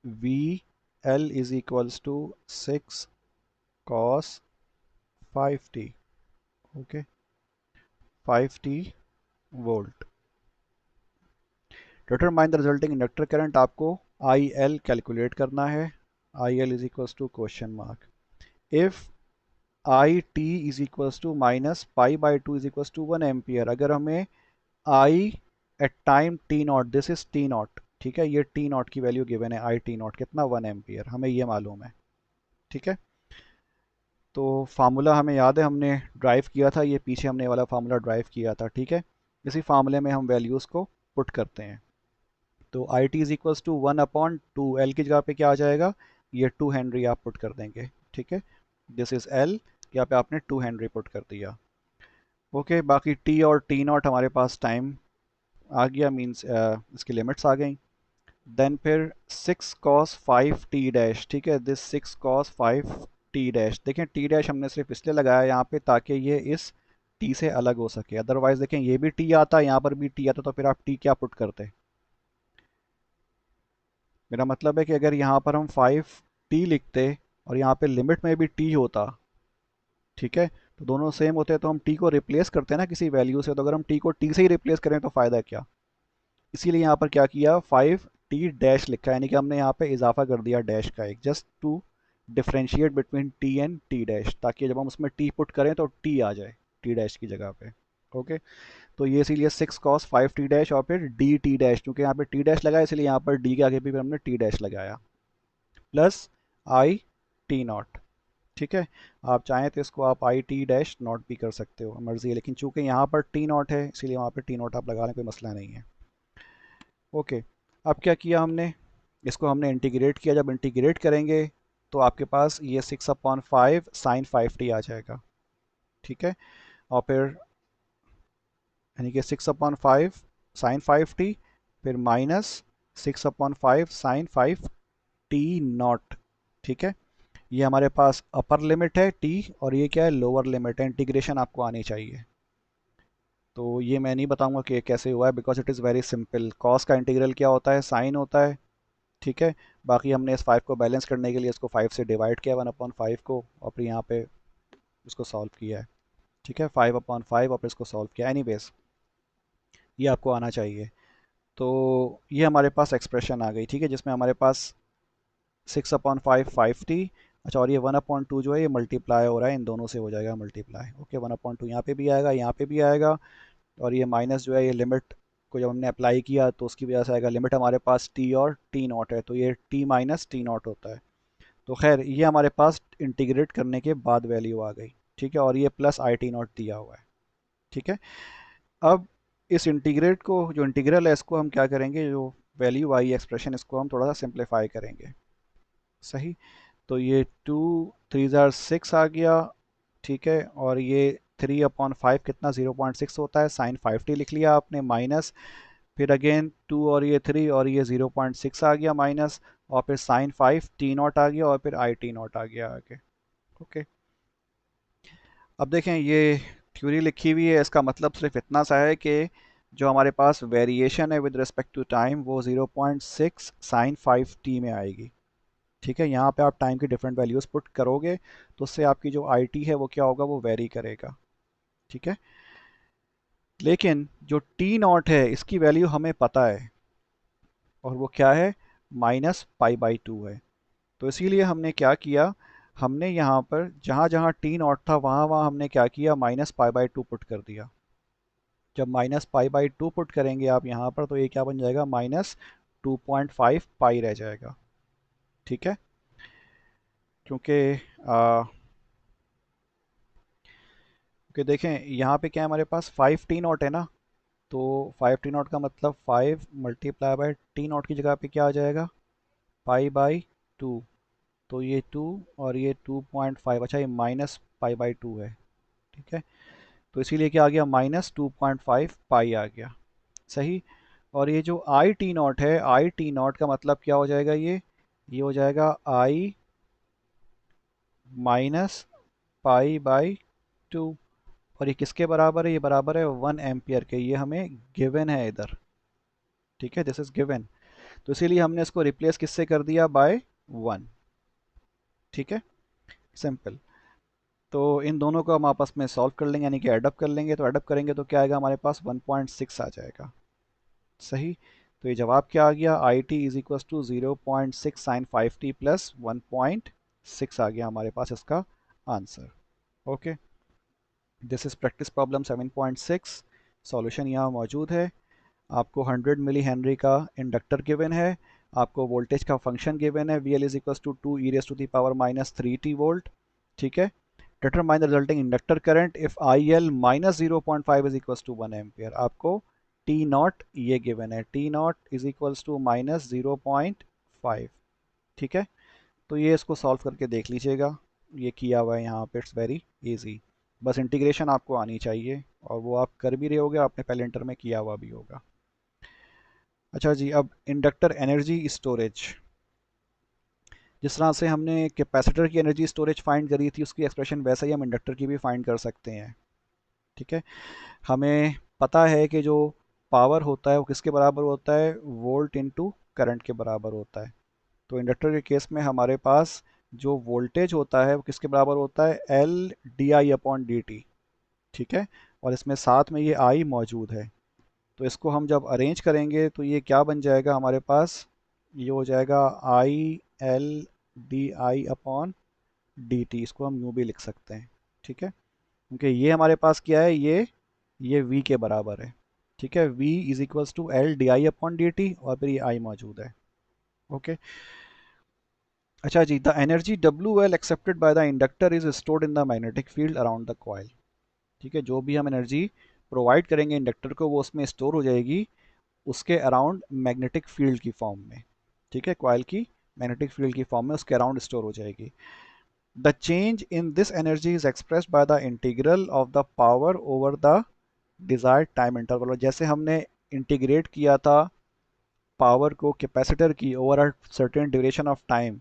V L is equals to 6 cos 5t। Okay, 5t volt. Determine the resulting inductor current, आपको आई एल कैलकुलेट करना है। I L is equals to question mark, if I T is equals to minus pi by two is equals to 1 ampere. अगर हमें I at time T naught, this is T naught, ठीक है, ये टी नॉट की वैल्यू गिवन है, आई टी नॉट कितना, 1 एम्पियर, हमें ये मालूम है। ठीक है, तो फार्मूला हमें याद है, हमने ड्राइव किया था, ये पीछे हमने वाला फार्मूला ड्राइव किया था। ठीक है, इसी फार्मूले में हम वैल्यूज़ को पुट करते हैं। तो I T is equals to 1/2, L की जगह पे क्या आ जाएगा, ये 2 हेनरी आप पुट कर देंगे। ठीक है, दिस इज एल, यहाँ पे आपने 2 हेनरी पुट कर दिया। ओके, बाकी टी और टी नॉट हमारे पास टाइम आ गया, मीन्स इसकी लिमिट्स आ गई। देन फिर 6 cos 5 टी डैश, ठीक है, दिस 6 cos 5 टी डैश, देखें टी डैश हमने सिर्फ इसलिए लगाया यहाँ पे ताकि ये इस टी से अलग हो सके, अदरवाइज देखें ये भी टी आता, यहाँ पर भी टी आता, तो फिर आप टी क्या पुट करते। मेरा मतलब है कि अगर यहाँ पर हम 5t लिखते और यहाँ पे लिमिट में भी t होता, ठीक है, तो दोनों सेम होते हैं, तो हम t को रिप्लेस करते हैं ना किसी वैल्यू से, तो अगर हम t को t से ही रिप्लेस करें तो फ़ायदा क्या। इसीलिए यहाँ पर क्या किया, 5t डैश लिखा है, यानी कि हमने यहाँ पे इजाफा कर दिया डैश का एक, just to differentiate between t and t dash, ताकि जब हम उसमें t पुट करें तो t आ जाए t डैश की जगह पे। ओके, तो ये इसीलिए 6 cos 5 टी डैश और फिर डी टी डैश, क्योंकि यहाँ पे टी डैश लगा है इसलिए यहाँ पर डी के आगे भी फिर हमने टी डैश लगाया, प्लस आई टी नॉट। ठीक है, आप चाहें तो इसको आप आई टी डैश नॉट भी कर सकते हो, मर्जी है, लेकिन चूंकि यहाँ पर टी नॉट है इसीलिए वहाँ पर टी नॉट आप लगा लें, कोई मसला नहीं है। ओके, अब क्या किया हमने, इसको हमने इंटीग्रेट किया, जब इंटीग्रेट करेंगे तो आपके पास ये 6/5 साइन 5t आ जाएगा। ठीक है, और फिर यानी कि 6/5 साइन 5t, फिर माइनस 6/5 साइन 5t नॉट। ठीक है, ये हमारे पास अपर लिमिट है टी, और ये क्या है, लोअर लिमिट है। इंटीग्रेशन आपको आनी चाहिए। तो ये मैं नहीं बताऊंगा कि ये कैसे हुआ है, because it is very simple. Cos का इंटीग्रल क्या होता है, साइन होता है। ठीक है। बाकी हमने इस 5 को बैलेंस करने के लिए इसको 5 से डिवाइड किया, 1/5 को, और फिर यहाँ पे इसको सॉल्व किया है। ठीक है, 5/5 और फिर इसको सॉल्व किया। एनीवेज, ये आपको आना चाहिए। तो ये हमारे पास एक्सप्रेशन आ गई, ठीक है, जिसमें हमारे पास 6/5 5t। अच्छा, और ये 1/2 जो है ये मल्टीप्लाई हो रहा है, इन दोनों से हो जाएगा मल्टीप्लाई। ओके, 1/2 यहाँ पे भी आएगा, यहाँ पे भी आएगा। और ये माइनस जो है ये लिमिट को जब हमने अप्लाई किया तो उसकी वजह से आएगा। लिमिट हमारे पास टी और टी नॉट है, तो ये टी माइनस टी नॉट होता है। तो खैर, ये हमारे पास इंटीग्रेट करने के बाद वैल्यू आ गई। ठीक है, और ये प्लस आई टी नॉट दिया हुआ है। ठीक है। अब इस इंटीग्रेट को, जो इंटीग्रल है, इसको हम क्या करेंगे, जो वैल्यू आई एक्सप्रेशन, इसको हम थोड़ा सा सिंप्लीफाई करेंगे। सही। तो ये 2 3 जार 6 आ गया। ठीक है, और ये 3/5 कितना, 0.6 होता है, साइन 5t लिख लिया आपने, माइनस, फिर अगेन 2 और ये 3 और ये 0.6 आ गया माइनस, और फिर साइन 5 टी नॉट आ गया, और फिर आई टी नॉट आ गया आगे। ओके। अब देखें, ये थ्योरी लिखी हुई है, इसका मतलब सिर्फ इतना सा है कि जो हमारे पास वेरिएशन है विद रिस्पेक्ट टू टाइम, वो 0.6 साइन 5t में आएगी। ठीक है, यहाँ पे आप टाइम की डिफरेंट वैल्यूज़ पुट करोगे, तो उससे आपकी जो आई टी है वो क्या होगा, वो वेरी करेगा। ठीक है। लेकिन जो टी नॉट है, इसकी वैल्यू हमें पता है, और वो क्या है, -π/2 है। तो इसीलिए हमने क्या किया, हमने यहाँ पर जहाँ जहाँ टी नॉट था, वहाँ वहाँ हमने क्या किया, -π/2 पुट कर दिया। जब -π/2 पुट करेंगे आप यहाँ पर, तो ये क्या बन जाएगा, -2.5 पाई रह जाएगा। ठीक है। क्योंकि क्योंकि देखें, यहाँ पे क्या है, हमारे पास 5t0 है ना। तो 5t0 का मतलब 5 × t0 की जगह पे क्या आ जाएगा, π/2। तो ये 2 और ये 2.5, अच्छा, ये -π/2 है। ठीक है। तो इसीलिए क्या आ गया, -2.5 पाई आ गया। सही। और ये जो i t0 है, i t0 का मतलब क्या हो जाएगा, ये हो जाएगा i -π/2। और ये किसके बराबर है, ये बराबर है 1 एम्पियर के। ये हमें गिवन है इधर। ठीक है, दिस इज गिवन। तो इसीलिए हमने इसको रिप्लेस किससे कर दिया, बाय 1। ठीक है, सिंपल। तो इन दोनों को हम आपस में सॉल्व कर लेंगे, यानी कि एडअप कर लेंगे। तो एडअप करेंगे तो क्या आएगा, हमारे पास 1.6 आ जाएगा। सही। तो ये जवाब क्या आ गया, I T is equal to 0.6 sine 5t plus 1.6 आ गया हमारे पास इसका answer. Okay, this is practice problem 7.6। Solution यहाँ मौजूद है। आपको 100 मिली हेनरी का इंडक्टर गिवन है। आपको वोल्टेज का फंक्शन गिवन है, V L is equal to 2 e⁻⁻³ volt. ठीक है। Determine the resulting inductor current if I L -0.5 is equal to 1 ampere. आपको टी नॉट ये गिवन है, T naught is equal to -0.5। ठीक है। तो ये इसको सॉल्व करके देख लीजिएगा, ये किया हुआ है यहाँ पे, इट्स वेरी इजी। बस इंटीग्रेशन आपको आनी चाहिए, और वो आप कर भी रहे होगे, आपने पहले इंटर में किया हुआ भी होगा। अच्छा जी, अब इंडक्टर एनर्जी स्टोरेज। जिस तरह से हमने कैपेसिटर की एनर्जी स्टोरेज फाइंड करी थी, उसकी एक्सप्रेशन वैसा ही हम इंडक्टर की भी फाइंड कर सकते हैं। ठीक है। हमें पता है कि जो पावर होता है वो किसके बराबर होता है, वोल्ट इनटू करंट के बराबर होता है। तो इंडक्टर के केस में हमारे पास जो वोल्टेज होता है वो किसके बराबर होता है, L/di/dt। ठीक है। और इसमें साथ में ये आई मौजूद है। तो इसको हम जब अरेंज करेंगे तो ये क्या बन जाएगा हमारे पास, ये हो जाएगा IL/di/dt। इसको हम यूँ भी लिख सकते हैं। ठीक है। क्योंकि ये हमारे पास क्या है, ये V के बराबर है। ठीक है, V is equals to L/di/dt, और फिर ये I मौजूद है। ओके। अच्छा जी, the energy WL accepted by the inductor is stored in the magnetic field around the coil. ठीक है, जो भी हम एनर्जी प्रोवाइड करेंगे इंडक्टर को, वो उसमें स्टोर हो जाएगी, उसके अराउंड मैग्नेटिक फील्ड की फॉर्म में। ठीक है, कॉइल की मैग्नेटिक फील्ड की फॉर्म में उसके अराउंड स्टोर हो जाएगी। The change in this energy is expressed by the integral of the power over the desired time interval. जैसे हमने इंटीग्रेट किया था पावर को कैपेसिटर की over a certain duration of time,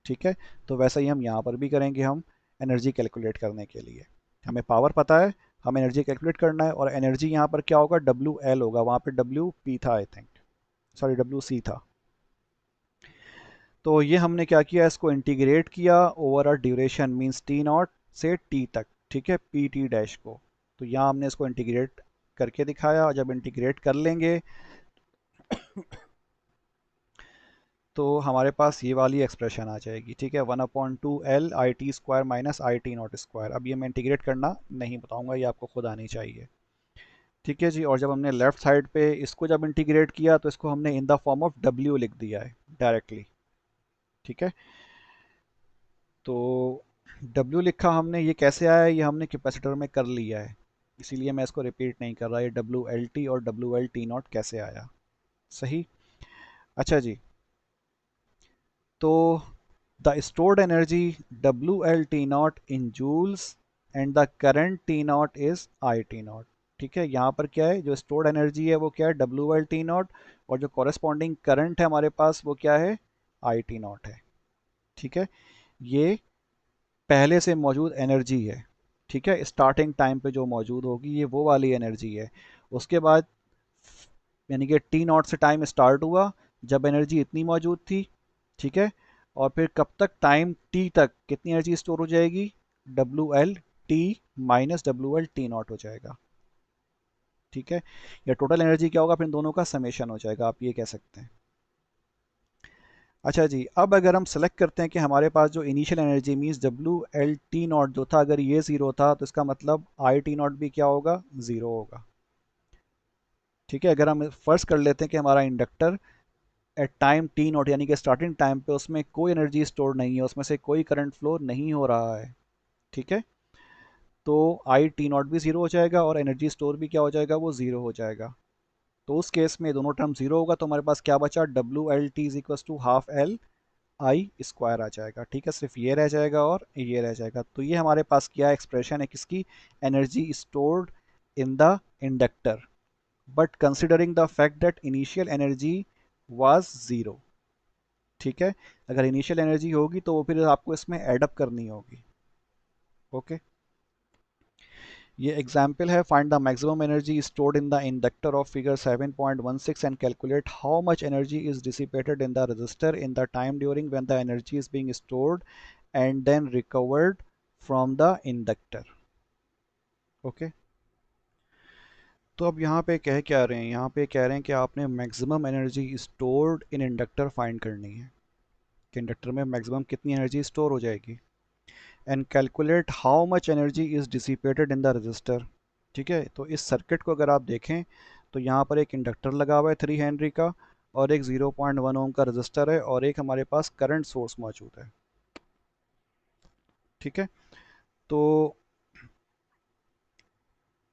ठीक है, तो वैसा ही हम यहाँ पर भी करेंगे। हम एनर्जी कैलकुलेट करने के लिए हमें पावर पता है, हमें एनर्जी कैलकुलेट करना है, और एनर्जी यहाँ पर क्या होगा, डब्ल्यू एल होगा, वहाँ पे डब्ल्यू पी था I think, sorry W C था। तो ये हमने क्या किया, इसको इंटीग्रेट किया over a duration, means T naught से टी तक, ठीक है, पी टी डैश को। तो यहाँ हमने इसको इंटीग्रेट करके दिखाया, और जब इंटीग्रेट कर लेंगे तो हमारे पास ये वाली एक्सप्रेशन आ जाएगी, ठीक है, 1/2 L IT² माइनस IT0²। अब ये मैं इंटीग्रेट करना नहीं बताऊंगा, ये आपको खुद आनी चाहिए। ठीक है जी, और जब हमने लेफ्ट साइड पे इसको जब इंटीग्रेट किया तो इसको हमने in the form of W लिख दिया है डायरेक्टली। ठीक है, तो W लिखा हमने, ये कैसे आया, ये हमने कैपेसिटर में कर लिया है, इसीलिए मैं इसको रिपीट नहीं कर रहा, ये WLT और WLT0 कैसे आया। सही। अच्छा जी, तो the stored energy WLT0 in joules and the current T0 is IT0। ठीक है, यहाँ पर क्या है, जो स्टोर्ड एनर्जी है वो क्या है, WLT0, और जो कॉरेस्पॉन्डिंग करंट है हमारे पास वो क्या है, IT0 है। ठीक है, ये पहले से मौजूद एनर्जी है। ठीक है, स्टार्टिंग टाइम पे जो मौजूद होगी ये वो वाली एनर्जी है। उसके बाद यानी कि T0 से टाइम स्टार्ट हुआ जब एनर्जी इतनी मौजूद थी। ठीक है, और फिर कब तक, टाइम टी तक कितनी एनर्जी स्टोर हो जाएगी, WLT माइनस WLT0 हो जाएगा। ठीक है, या टोटल एनर्जी क्या होगा, फिर इन दोनों का समेशन हो जाएगा, आप ये कह सकते हैं। अच्छा जी, अब अगर हम सेलेक्ट करते हैं कि हमारे पास जो इनिशियल एनर्जी मीन्स WLT0 जो था, अगर ये ज़ीरो था तो इसका मतलब IT0 भी क्या होगा, ज़ीरो होगा। ठीक है, अगर हम फर्स्ट कर लेते हैं कि हमारा इंडक्टर एट टाइम T0 यानी कि स्टार्टिंग टाइम पे उसमें कोई एनर्जी स्टोर नहीं है, उसमें से कोई करंट फ्लो नहीं हो रहा है। ठीक है, तो IT0 भी ज़ीरो हो जाएगा और एनर्जी स्टोर भी क्या हो जाएगा, वो ज़ीरो हो जाएगा। तो उस केस में दोनों टर्म ज़ीरो होगा, तो हमारे पास क्या बचा, WLT is equal to half L I square आ जाएगा। ठीक है, सिर्फ ये रह जाएगा और ये रह जाएगा। तो ये हमारे पास क्या एक्सप्रेशन है किसकी, energy stored in the inductor, but considering the fact that initial energy was zero. ठीक है, अगर इनिशियल एनर्जी होगी तो वो फिर आपको इसमें एडअप करनी होगी। ओके, ये एग्जाम्पल है, find the maximum energy stored in the inductor of figure 7.16 and calculate how much energy is dissipated in the resistor in the time during when the energy is being stored and then recovered from the inductor. Okay, तो अब यहाँ पे कह क्या रहे हैं, यहाँ पे कह रहे हैं कि आपने मैक्सिमम एनर्जी स्टोर्ड इन इंडक्टर फाइंड करनी है, कि इंडक्टर में मैक्सिमम कितनी एनर्जी स्टोर हो जाएगी, and calculate how much energy is dissipated in the register. ठीक है, तो इस सर्किट को अगर आप देखें तो यहाँ पर एक इंडक्टर लगा हुआ है 3 हेनरी का, और एक 0.1 ओम का रजिस्टर है, और एक हमारे पास करंट सोर्स मौजूद है। ठीक है, तो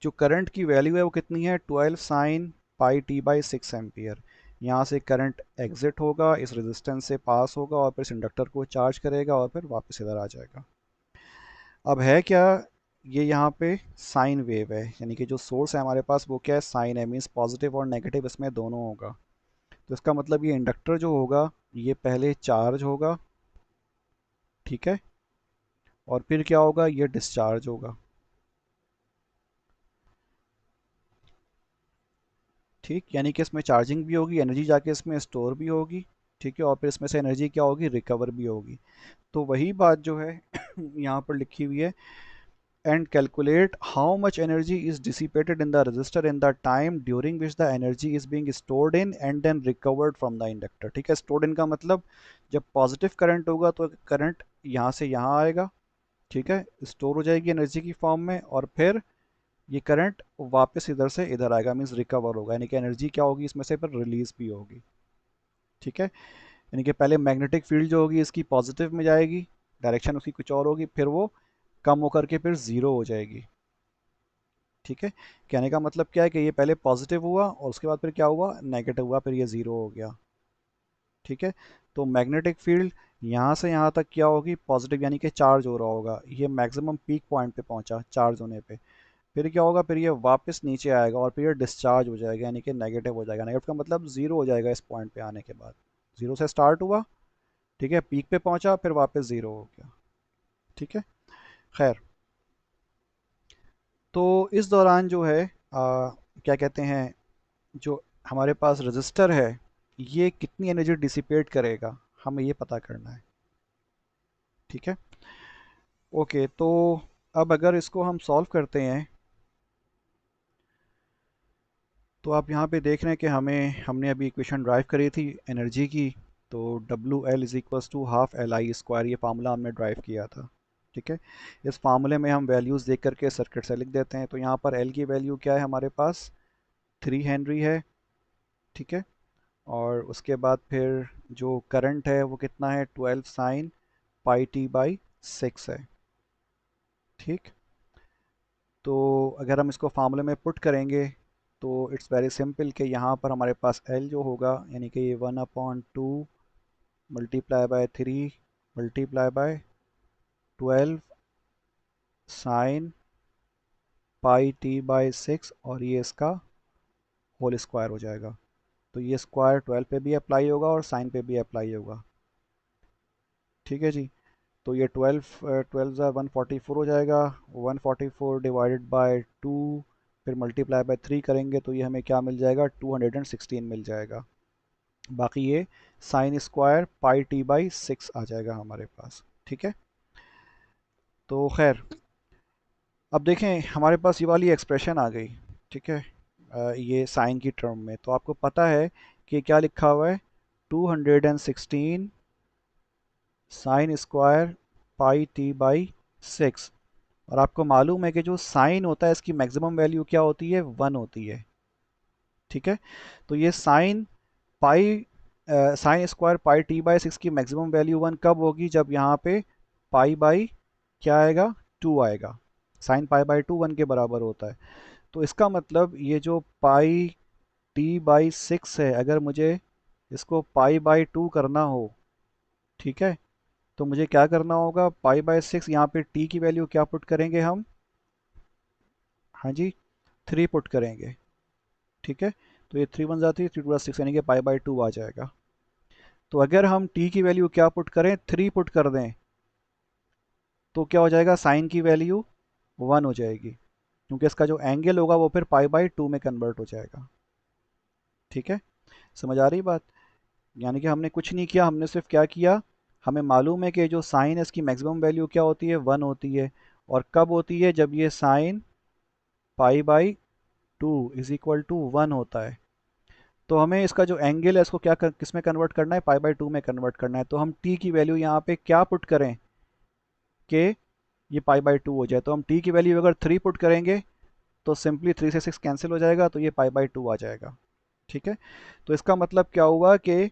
जो करंट की वैल्यू है वो कितनी है, 12 sin πt/6 एम्पियर। यहाँ से करंट एग्जिट होगा, इस रेजिस्टेंस से पास होगा, और फिर इस इंडक्टर को चार्ज करेगा, और फिर वापस इधर आ जाएगा। अब है क्या, ये यहाँ पे साइन वेव है, यानी कि जो सोर्स है हमारे पास वो क्या है, साइन है, मीन्स पॉजिटिव और नेगेटिव इसमें दोनों होगा। तो इसका मतलब ये इंडक्टर जो होगा ये पहले चार्ज होगा। ठीक है, और फिर क्या होगा, ये डिस्चार्ज होगा। ठीक, यानी कि इसमें चार्जिंग भी होगी, एनर्जी जाके इसमें स्टोर भी होगी। ठीक है, और फिर इसमें से एनर्जी क्या होगी, रिकवर भी होगी। तो वही बात जो है यहाँ पर लिखी हुई है, and calculate how much energy is dissipated in the resistor in the time during which the energy is being stored in and then recovered from the inductor। ठीक है, stored in का मतलब जब पॉजिटिव करंट होगा तो करंट यहाँ से यहाँ आएगा। ठीक है, स्टोर हो जाएगी एनर्जी की फॉर्म में, और फिर ये करंट वापस इधर से इधर आएगा, मीन्स रिकवर होगा, यानी कि एनर्जी क्या होगी इसमें से फिर रिलीज भी होगी। ठीक है, यानी कि पहले मैग्नेटिक फील्ड जो होगी इसकी पॉजिटिव में जाएगी, डायरेक्शन उसकी कुछ और होगी, फिर वो कम होकर के फिर ज़ीरो हो जाएगी। ठीक है, कहने का मतलब क्या है कि ये पहले पॉजिटिव हुआ और उसके बाद फिर क्या हुआ, नेगेटिव हुआ, फिर ये ज़ीरो हो गया। ठीक है, तो मैग्नेटिक फील्ड यहाँ से यहाँ तक क्या होगी, पॉजिटिव, यानी कि चार्ज हो रहा होगा, ये मैक्सिमम पीक पॉइंट पे पहुंचा चार्ज होने पे। फिर क्या होगा, फिर ये वापस नीचे आएगा और फिर ये डिस्चार्ज हो जाएगा, यानी कि नेगेटिव हो जाएगा। नेगेटिव का मतलब ज़ीरो हो जाएगा इस पॉइंट पे आने के बाद, ज़ीरो से स्टार्ट हुआ ठीक है, पीक पे पहुंचा फिर वापस ज़ीरो हो गया। ठीक है, खैर, तो इस दौरान जो है क्या कहते हैं, जो हमारे पास रजिस्टर है ये कितनी एनर्जी डिसिपेट करेगा, हमें ये पता करना है। ठीक है, ओके, तो अब अगर इसको हम सॉल्व करते हैं तो आप यहाँ पे देख रहे हैं कि हमने अभी इक्वेशन ड्राइव करी थी एनर्जी की। तो W L is equals to half L I square, ये फार्मूला हमने ड्राइव किया था। ठीक है, इस फार्मूले में हम वैल्यूज़ देख करके सर्किट से लिख देते हैं। तो यहाँ पर एल की वैल्यू क्या है हमारे पास, 3 हेनरी है। ठीक है, और उसके बाद फिर जो करंट है वो कितना है, 12 sin πt/6 है। ठीक, तो अगर हम इसको फार्मूले में पुट करेंगे तो इट्स वेरी सिंपल कि यहाँ पर हमारे पास L जो होगा यानी कि ये 1/2 multiply by 3 multiply by 12 sin πt/6 और ये इसका होल स्क्वायर हो जाएगा। तो ये स्क्वायर 12 पे भी अप्लाई होगा और साइन पे भी अप्लाई होगा। ठीक है जी, तो ये 124 हो जाएगा। 144 डिवाइडेड बाय 2 फिर मल्टीप्लाई बाय 3 करेंगे तो ये हमें क्या मिल जाएगा, 216 मिल जाएगा। बाकी ये साइन स्क्वायर πt/6 आ जाएगा हमारे पास। ठीक है, तो खैर, अब देखें हमारे पास ये वाली एक्सप्रेशन आ गई। ठीक है, ये साइन की टर्म में तो आपको पता है कि क्या लिखा हुआ है, 216 साइन स्क्वायर πt/6। और आपको मालूम है कि जो साइन होता है इसकी मैक्सिमम वैल्यू क्या होती है, 1 होती है। ठीक है, तो ये साइन स्क्वायर πt/6 की मैक्सिमम वैल्यू 1 कब होगी, जब यहाँ पे पाई बाई क्या आएगा, 2 आएगा। साइन π/2 1 के बराबर होता है। तो इसका मतलब ये जो πt/6 है, अगर मुझे इसको π/2 करना हो, ठीक है, तो मुझे क्या करना होगा, π/6 यहाँ पे t की वैल्यू क्या पुट करेंगे हम, हाँ जी, 3 पुट करेंगे। ठीक है, तो ये 3 बन जाती है, 3 + 6 यानी कि π/2 आ जाएगा। तो अगर हम t की वैल्यू क्या पुट करें, 3 पुट कर दें तो क्या हो जाएगा, साइन की वैल्यू 1 हो जाएगी, क्योंकि इसका जो एंगल होगा वो फिर π/2 में कन्वर्ट हो जाएगा। ठीक है, समझ आ रही बात। यानी कि हमने कुछ नहीं किया, हमने सिर्फ क्या किया, हमें मालूम है कि जो साइन है इसकी मैक्सिमम वैल्यू क्या होती है, 1 होती है। और कब होती है, जब ये साइन π/2 = 1 होता है। तो हमें इसका जो एंगल है इसको क्या किस में कन्वर्ट करना है, π/2 में कन्वर्ट करना है। तो हम t की वैल्यू यहाँ पे क्या पुट करें कि ये π/2 हो जाए। तो हम t की वैल्यू अगर 3 पुट करेंगे तो सिंपली 3 से 6 कैंसिल हो जाएगा, तो ये π/2 आ जाएगा। ठीक है, तो इसका मतलब क्या हुआ कि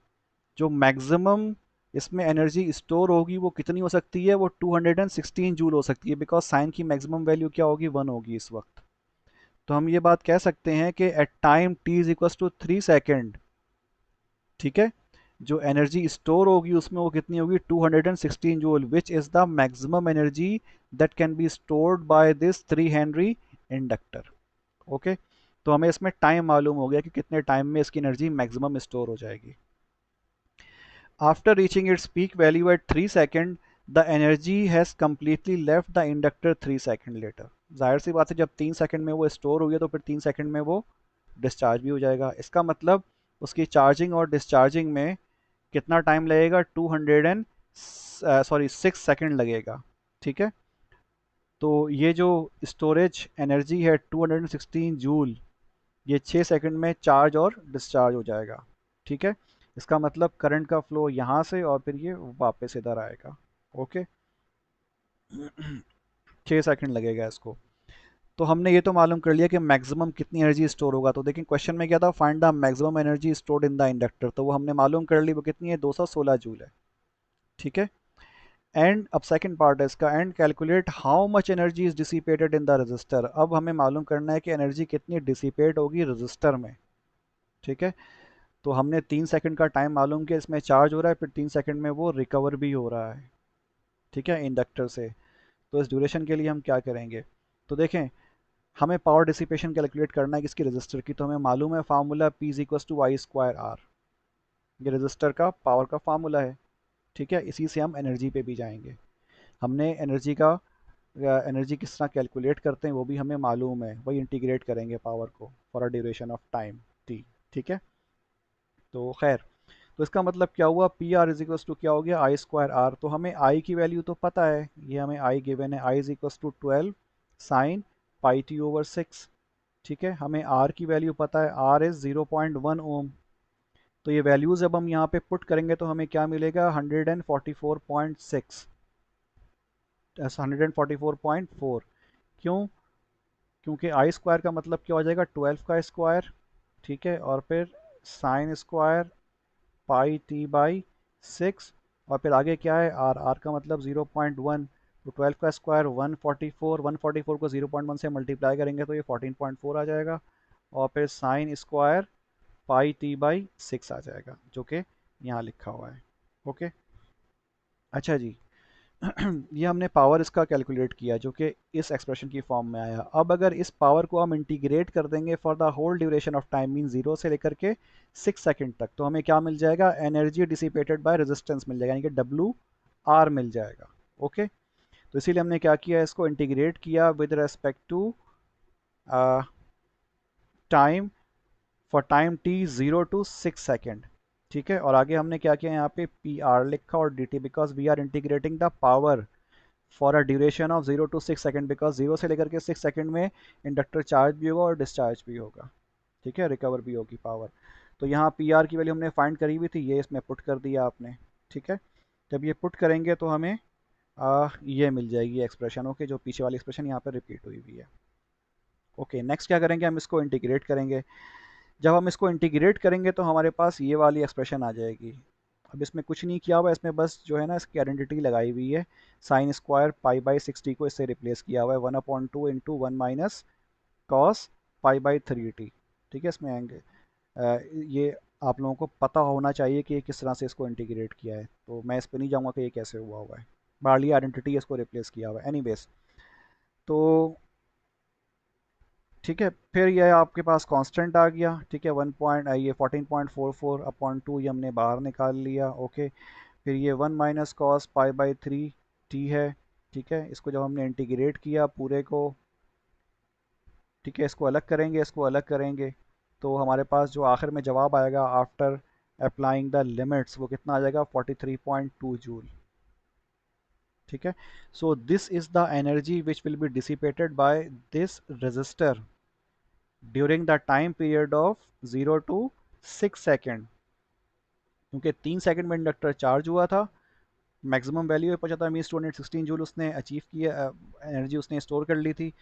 जो मैक्सिमम इसमें एनर्जी स्टोर होगी वो कितनी हो सकती है, वो 216 जूल हो सकती है, बिकॉज साइन की मैक्सिमम वैल्यू क्या होगी, 1 होगी इस वक्त। तो हम ये बात कह सकते हैं कि एट टाइम t = 3 सेकेंड, ठीक है, जो एनर्जी स्टोर होगी उसमें वो कितनी होगी, 216 joule, which is the maximum energy that can be stored by this 3 Henry inductor. Okay, तो हमें इसमें टाइम मालूम हो गया कि कितने टाइम में इसकी एनर्जी मैक्सिमम स्टोर हो जाएगी। After reaching its peak value at 3 seconds, the energy has completely left the inductor 3 seconds later. जाहिर सी बात है, जब 3 सेकंड में वो स्टोर हो गया तो फिर 3 सेकंड में वो डिस्चार्ज भी हो जाएगा। इसका मतलब उसकी चार्जिंग और डिस्चार्जिंग में कितना टाइम लगेगा, 6 सेकंड लगेगा। ठीक है, तो ये जो स्टोरेज एनर्जी है 216 जूल, ये 6 सेकंड में चार्ज और डिस्चार्ज हो जाएगा। ठीक है, इसका मतलब करंट का फ्लो यहाँ से और फिर ये वापस इधर आएगा। ओके, 6 सेकंड लगेगा इसको। तो हमने ये तो मालूम कर लिया कि मैक्सिमम कितनी एनर्जी स्टोर होगा। तो देखिए क्वेश्चन में क्या था, find the maximum energy stored in the inductor, तो वो हमने मालूम कर ली, वो कितनी है, 216 जूल है। ठीक है, एंड अब सेकंड पार्ट है इसका, and calculate how much energy is dissipated in the register. अब हमें मालूम करना है कि एनर्जी कितनी डिसिपेट होगी रजिस्टर में। ठीक है, तो हमने 3 सेकंड का टाइम मालूम किया, इसमें चार्ज हो रहा है, फिर 3 सेकंड में वो रिकवर भी हो रहा है। ठीक है, इंडक्टर से। तो इस ड्यूरेशन के लिए हम क्या करेंगे, तो देखें हमें पावर डिसिपेशन कैलकुलेट करना है किसकी, रजिस्टर की। तो हमें मालूम है फार्मूला P = I² R, ये रजिस्टर का पावर का फार्मूला है। ठीक है, इसी से हम एनर्जी पे भी जाएंगे। हमने एनर्जी किस तरह कैलकुलेट करते हैं वो भी हमें मालूम है, वही इंटीग्रेट करेंगे पावर को for a duration of time T. ठीक है, तो खैर, तो इसका मतलब क्या हुआ, P R is equals to क्या हो गया, आई स्क्वायर आर। तो हमें आई की वैल्यू तो पता है, ये हमें आई गिवन है, I is equals to 12 sine pi T over 6। ठीक है, हमें आर की वैल्यू पता है, आर इज 0.1 ओम। तो ये वैल्यूज जब हम यहाँ पे पुट करेंगे तो हमें क्या मिलेगा, 144.6, 144.4। क्यों? क्योंकि आई स्क्वायर का मतलब क्या हो जाएगा, 12 का स्क्वायर। ठीक है, और फिर sine square pi T by 6, और फिर आगे क्या है, आर, आर का मतलब 0.1। तो 12 का स्क्वायर 144, 144 को 0.1 से मल्टीप्लाई करेंगे तो ये 14.4 आ जाएगा, और फिर sine square pi T by 6 आ जाएगा, जो कि यहाँ लिखा हुआ है। ओके, अच्छा जी। ये हमने पावर इसका कैलकुलेट किया जो कि इस एक्सप्रेशन की फॉर्म में आया। अब अगर इस पावर को हम इंटीग्रेट कर देंगे for the whole duration of time, mean 0 से लेकर के 6 सेकंड तक, तो हमें क्या मिल जाएगा, एनर्जी डिसिपेटेड बाय रेजिस्टेंस मिल जाएगा, यानी कि डब्ल्यू आर मिल जाएगा। ओके, तो इसीलिए हमने क्या किया, इसको इंटीग्रेट किया with respect to time, for time T 0 to 6 second. ठीक है, और आगे हमने क्या किया, यहाँ पे पी आर लिखा और D T, because we are integrating the power for a duration of 0 to 6 second, because 0 से लेकर के 6 सेकेंड में इंडक्टर चार्ज भी होगा और डिस्चार्ज भी होगा। ठीक है, रिकवर भी होगी पावर। तो यहाँ पी आर की वैल्यू हमने फाइंड करी हुई थी, ये इसमें पुट कर दिया आपने। ठीक है, जब ये पुट करेंगे तो हमें ये मिल जाएगी एक्सप्रेशन। ओके, जो पीछे वाली एक्सप्रेशन यहाँ पर रिपीट हुई हुई है। ओके, नेक्स्ट क्या करेंगे, हम इसको इंटीग्रेट करेंगे। जब हम इसको इंटीग्रेट करेंगे तो हमारे पास ये वाली एक्सप्रेशन आ जाएगी। अब इसमें कुछ नहीं किया हुआ, इसमें बस जो है ना इसकी आइडेंटिटी लगाई हुई है, साइन स्क्वायर पाई बाई 60 को इससे रिप्लेस किया हुआ है, 1/2 into 1 - cos pi by 3t। ठीक है, इसमें आएंगे ये आप लोगों को पता होना चाहिए कि ये किस तरह से इसको इंटीग्रेट किया है, तो मैं इस पर नहीं जाऊँगा कि ये कैसे हुआ हुआ है, बारली आइडेंटिटी इसको रिप्लेस किया हुआ है। एनीवेज, तो ठीक है, फिर ये आपके पास कांस्टेंट आ गया। ठीक है, 14.44/2 ये हमने बाहर निकाल लिया। ओके, फिर ये 1 - कॉस पाई बाई 3 टी है। ठीक है, इसको जब हमने इंटीग्रेट किया पूरे को, ठीक है, इसको अलग करेंगे, इसको अलग करेंगे, तो हमारे पास जो आखिर में जवाब आएगा आफ्टर अप्लाइंग द लिमिट्स, वो कितना आ जाएगा, 43.2 जूल। ठीक है, so this is the energy which will be dissipated by this resistor during the time period of 0 to 6 second. क्योंकि 3 सेकेंड में इंडक्टर चार्ज हुआ था, मैक्सिमम वैल्यू पे पहुंचा था, मीन्स 216 जूल उसने अचीव किया, एनर्जी उसने स्टोर कर ली थी।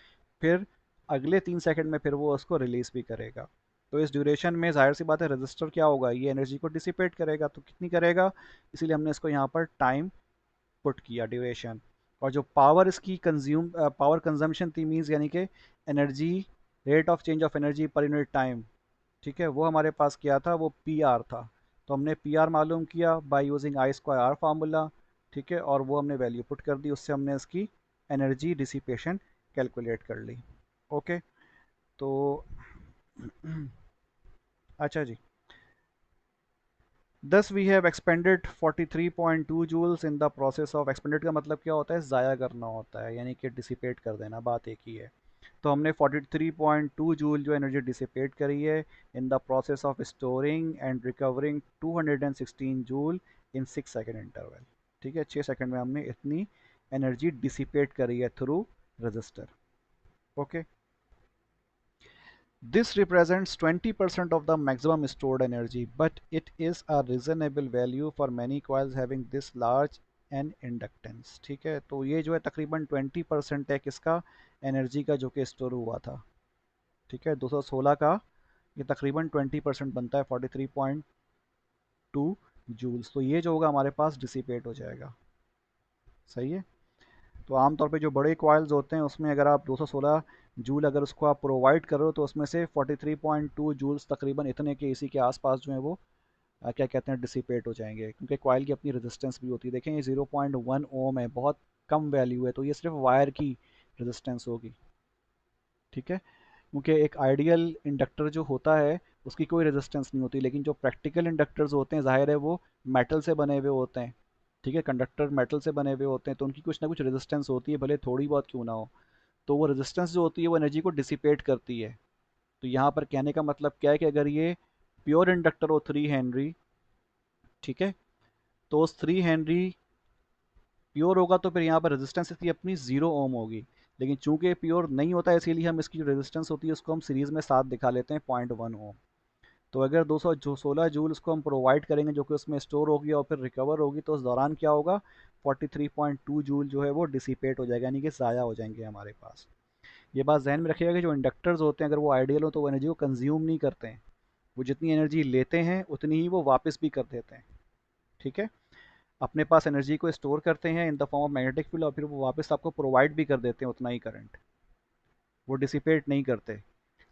फिर अगले 3 सेकेंड में फिर वो उसको रिलीज भी करेगा। तो इस ड्यूरेशन में जाहिर सी बात है रजिस्टर क्या होगा, ये एनर्जी को डिसिपेट करेगा, तो कितनी करेगा, इसीलिए हमने इसको यहाँ पर टाइम पुट किया, ड्यूरेशन। और जो पावर इसकी कंज्यूम पावर कंजम्पशन थी, मीन्स यानी कि energy, rate of change of energy per unit time, ठीक है, वो हमारे पास क्या था, वो पी आर था। तो हमने पी आर मालूम किया by using I square R formula. ठीक है, और वो हमने वैल्यू पुट कर दी, उससे हमने इसकी एनर्जी डिसिपेशन कैलकुलेट कर ली। ओके, तो अच्छा जी, thus we have expended 43.2 joules in the process of, expended का मतलब क्या होता है, ज़ाया करना होता है, यानी कि डिसिपेट कर देना, बात एक ही है। तो हमने 43.2 जूल जो एनर्जी डिसिपेट करी है इन the process of storing and recovering 216 joule in 6 second interval. ठीक है, 6 सेकेंड में हमने इतनी एनर्जी डिसिपेट करी है through register. Okay, this represents 20% of the maximum stored energy, but it is a reasonable value for many coils having this large an inductance। ठीक है, तो ये जो है तकरीबन 20% है किसका, एनर्जी का, जो कि स्टोर हुआ था। ठीक है, 216 का ये तकरीबन 20% बनता है, 43.2 जूल्स। तो ये जो होगा हमारे पास डिसिपेट हो जाएगा। सही है, तो आमतौर पे जो बड़े कॉइल्स होते हैं उसमें अगर आप 216 जूल अगर उसको आप प्रोवाइड करो तो उसमें से 43.2 जूल्स तकरीबन इतने के इसी के आसपास जो है वो क्या कहते हैं, डिसिपेट हो जाएंगे, क्योंकि कॉइल की अपनी रेजिस्टेंस भी होती है। देखें, ये 0.1 ओम है, बहुत कम वैल्यू है, तो ये सिर्फ वायर की रेजिस्टेंस होगी। ठीक है, क्योंकि एक आइडियल इंडक्टर जो होता है उसकी कोई रेजिस्टेंस नहीं होती, लेकिन जो प्रैक्टिकल इंडक्टर्स होते हैं जाहिर है वो मेटल से बने हुए होते हैं। ठीक है, कंडक्टर मेटल से बने हुए होते हैं तो उनकी कुछ ना कुछ रेजिस्टेंस होती है, भले थोड़ी बहुत क्यों ना हो। तो वो रेजिस्टेंस जो होती है वो एनर्जी को डिसिपेट करती है। तो यहाँ पर कहने का मतलब क्या है कि अगर ये प्योर इंडक्टर हो 3 हेनरी, ठीक है, तो उस 3 हेनरी प्योर होगा तो फिर यहाँ पर रेजिस्टेंस इसकी अपनी 0 ओम होगी। लेकिन चूंकि प्योर नहीं होता है, इसीलिए हम इसकी जो रेजिस्टेंस होती है उसको हम सीरीज में साथ दिखा लेते हैं 0.1 ओम। तो अगर 216 जूल उसको हम प्रोवाइड करेंगे जो कि उसमें स्टोर होगी और फिर रिकवर होगी, तो उस दौरान क्या होगा, 43.2 जूल जो है वो डिसिपेट हो जाएगा, यानी कि ज़ाया हो जाएंगे हमारे पास। ये बात जहन में रखिएगा कि जो इंडक्टर्स होते हैं अगर वो आइडियल हो तो वो एनर्जी को कंज्यूम नहीं करते हैं, वो जितनी एनर्जी लेते हैं उतनी ही वो वापस भी कर देते हैं। ठीक है, अपने पास एनर्जी को स्टोर करते हैं in the form of magnetic field और फिर वो वापस आपको प्रोवाइड भी कर देते हैं उतना ही करंट, वो डिसिपेट नहीं करते।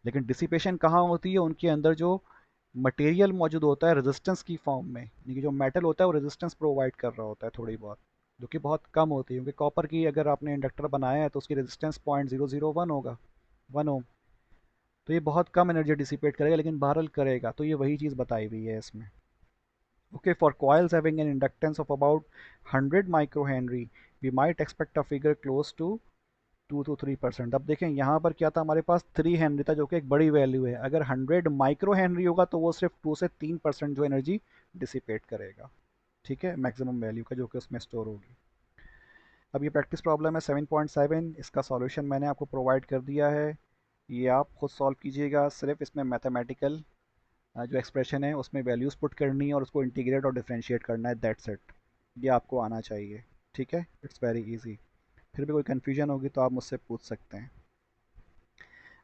लेकिन डिसिपेशन कहाँ होती है, उनके अंदर जो मटेरियल मौजूद होता है रेजिस्टेंस की फॉर्म में, यानी कि जो मेटल होता है वो रेजिस्टेंस प्रोवाइड कर रहा होता है थोड़ी बहुत, जो कि बहुत कम होती है, क्योंकि कॉपर की अगर आपने इंडक्टर बनाया है तो उसकी रेजिस्टेंस 0.001 होगा, 1 ओम। तो ये बहुत कम एनर्जी डिसिपेट करेगा, लेकिन बहरहाल करेगा। तो ये वही चीज़ बताई हुई है इसमें। Okay, for coils having an inductance of about 100 microhenry, we might expect a figure close to 2 to 3%। अब देखें यहाँ पर क्या था, हमारे पास 3 हेनरी था जो कि एक बड़ी वैल्यू है। अगर 100 माइक्रो हेनरी होगा तो वो सिर्फ 2 से 3% जो एनर्जी डिसिपेट करेगा। ठीक है, मैक्सिमम वैल्यू का जो कि उसमें स्टोर होगी। अब ये प्रैक्टिस प्रॉब्लम है 7.7, इसका सॉल्यूशन मैंने आपको प्रोवाइड कर दिया है, ये आप खुद सॉल्व कीजिएगा। सिर्फ इसमें मैथमेटिकल जो एक्सप्रेशन है उसमें वैल्यूज़ पुट करनी है और उसको इंटीग्रेट और डिफरेंशिएट करना है, दैट्स इट। ये आपको आना चाहिए। ठीक है, इट्स वेरी इजी। फिर भी कोई कन्फ्यूजन होगी तो आप मुझसे पूछ सकते हैं।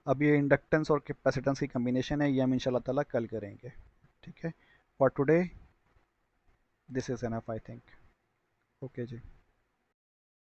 अब ये इंडक्टेंस और कैपेसिटेंस की कम्बिनेशन है, ये हम इंशाल्लाह ताला कल करेंगे। ठीक है, for today this is enough I think. Okay ji.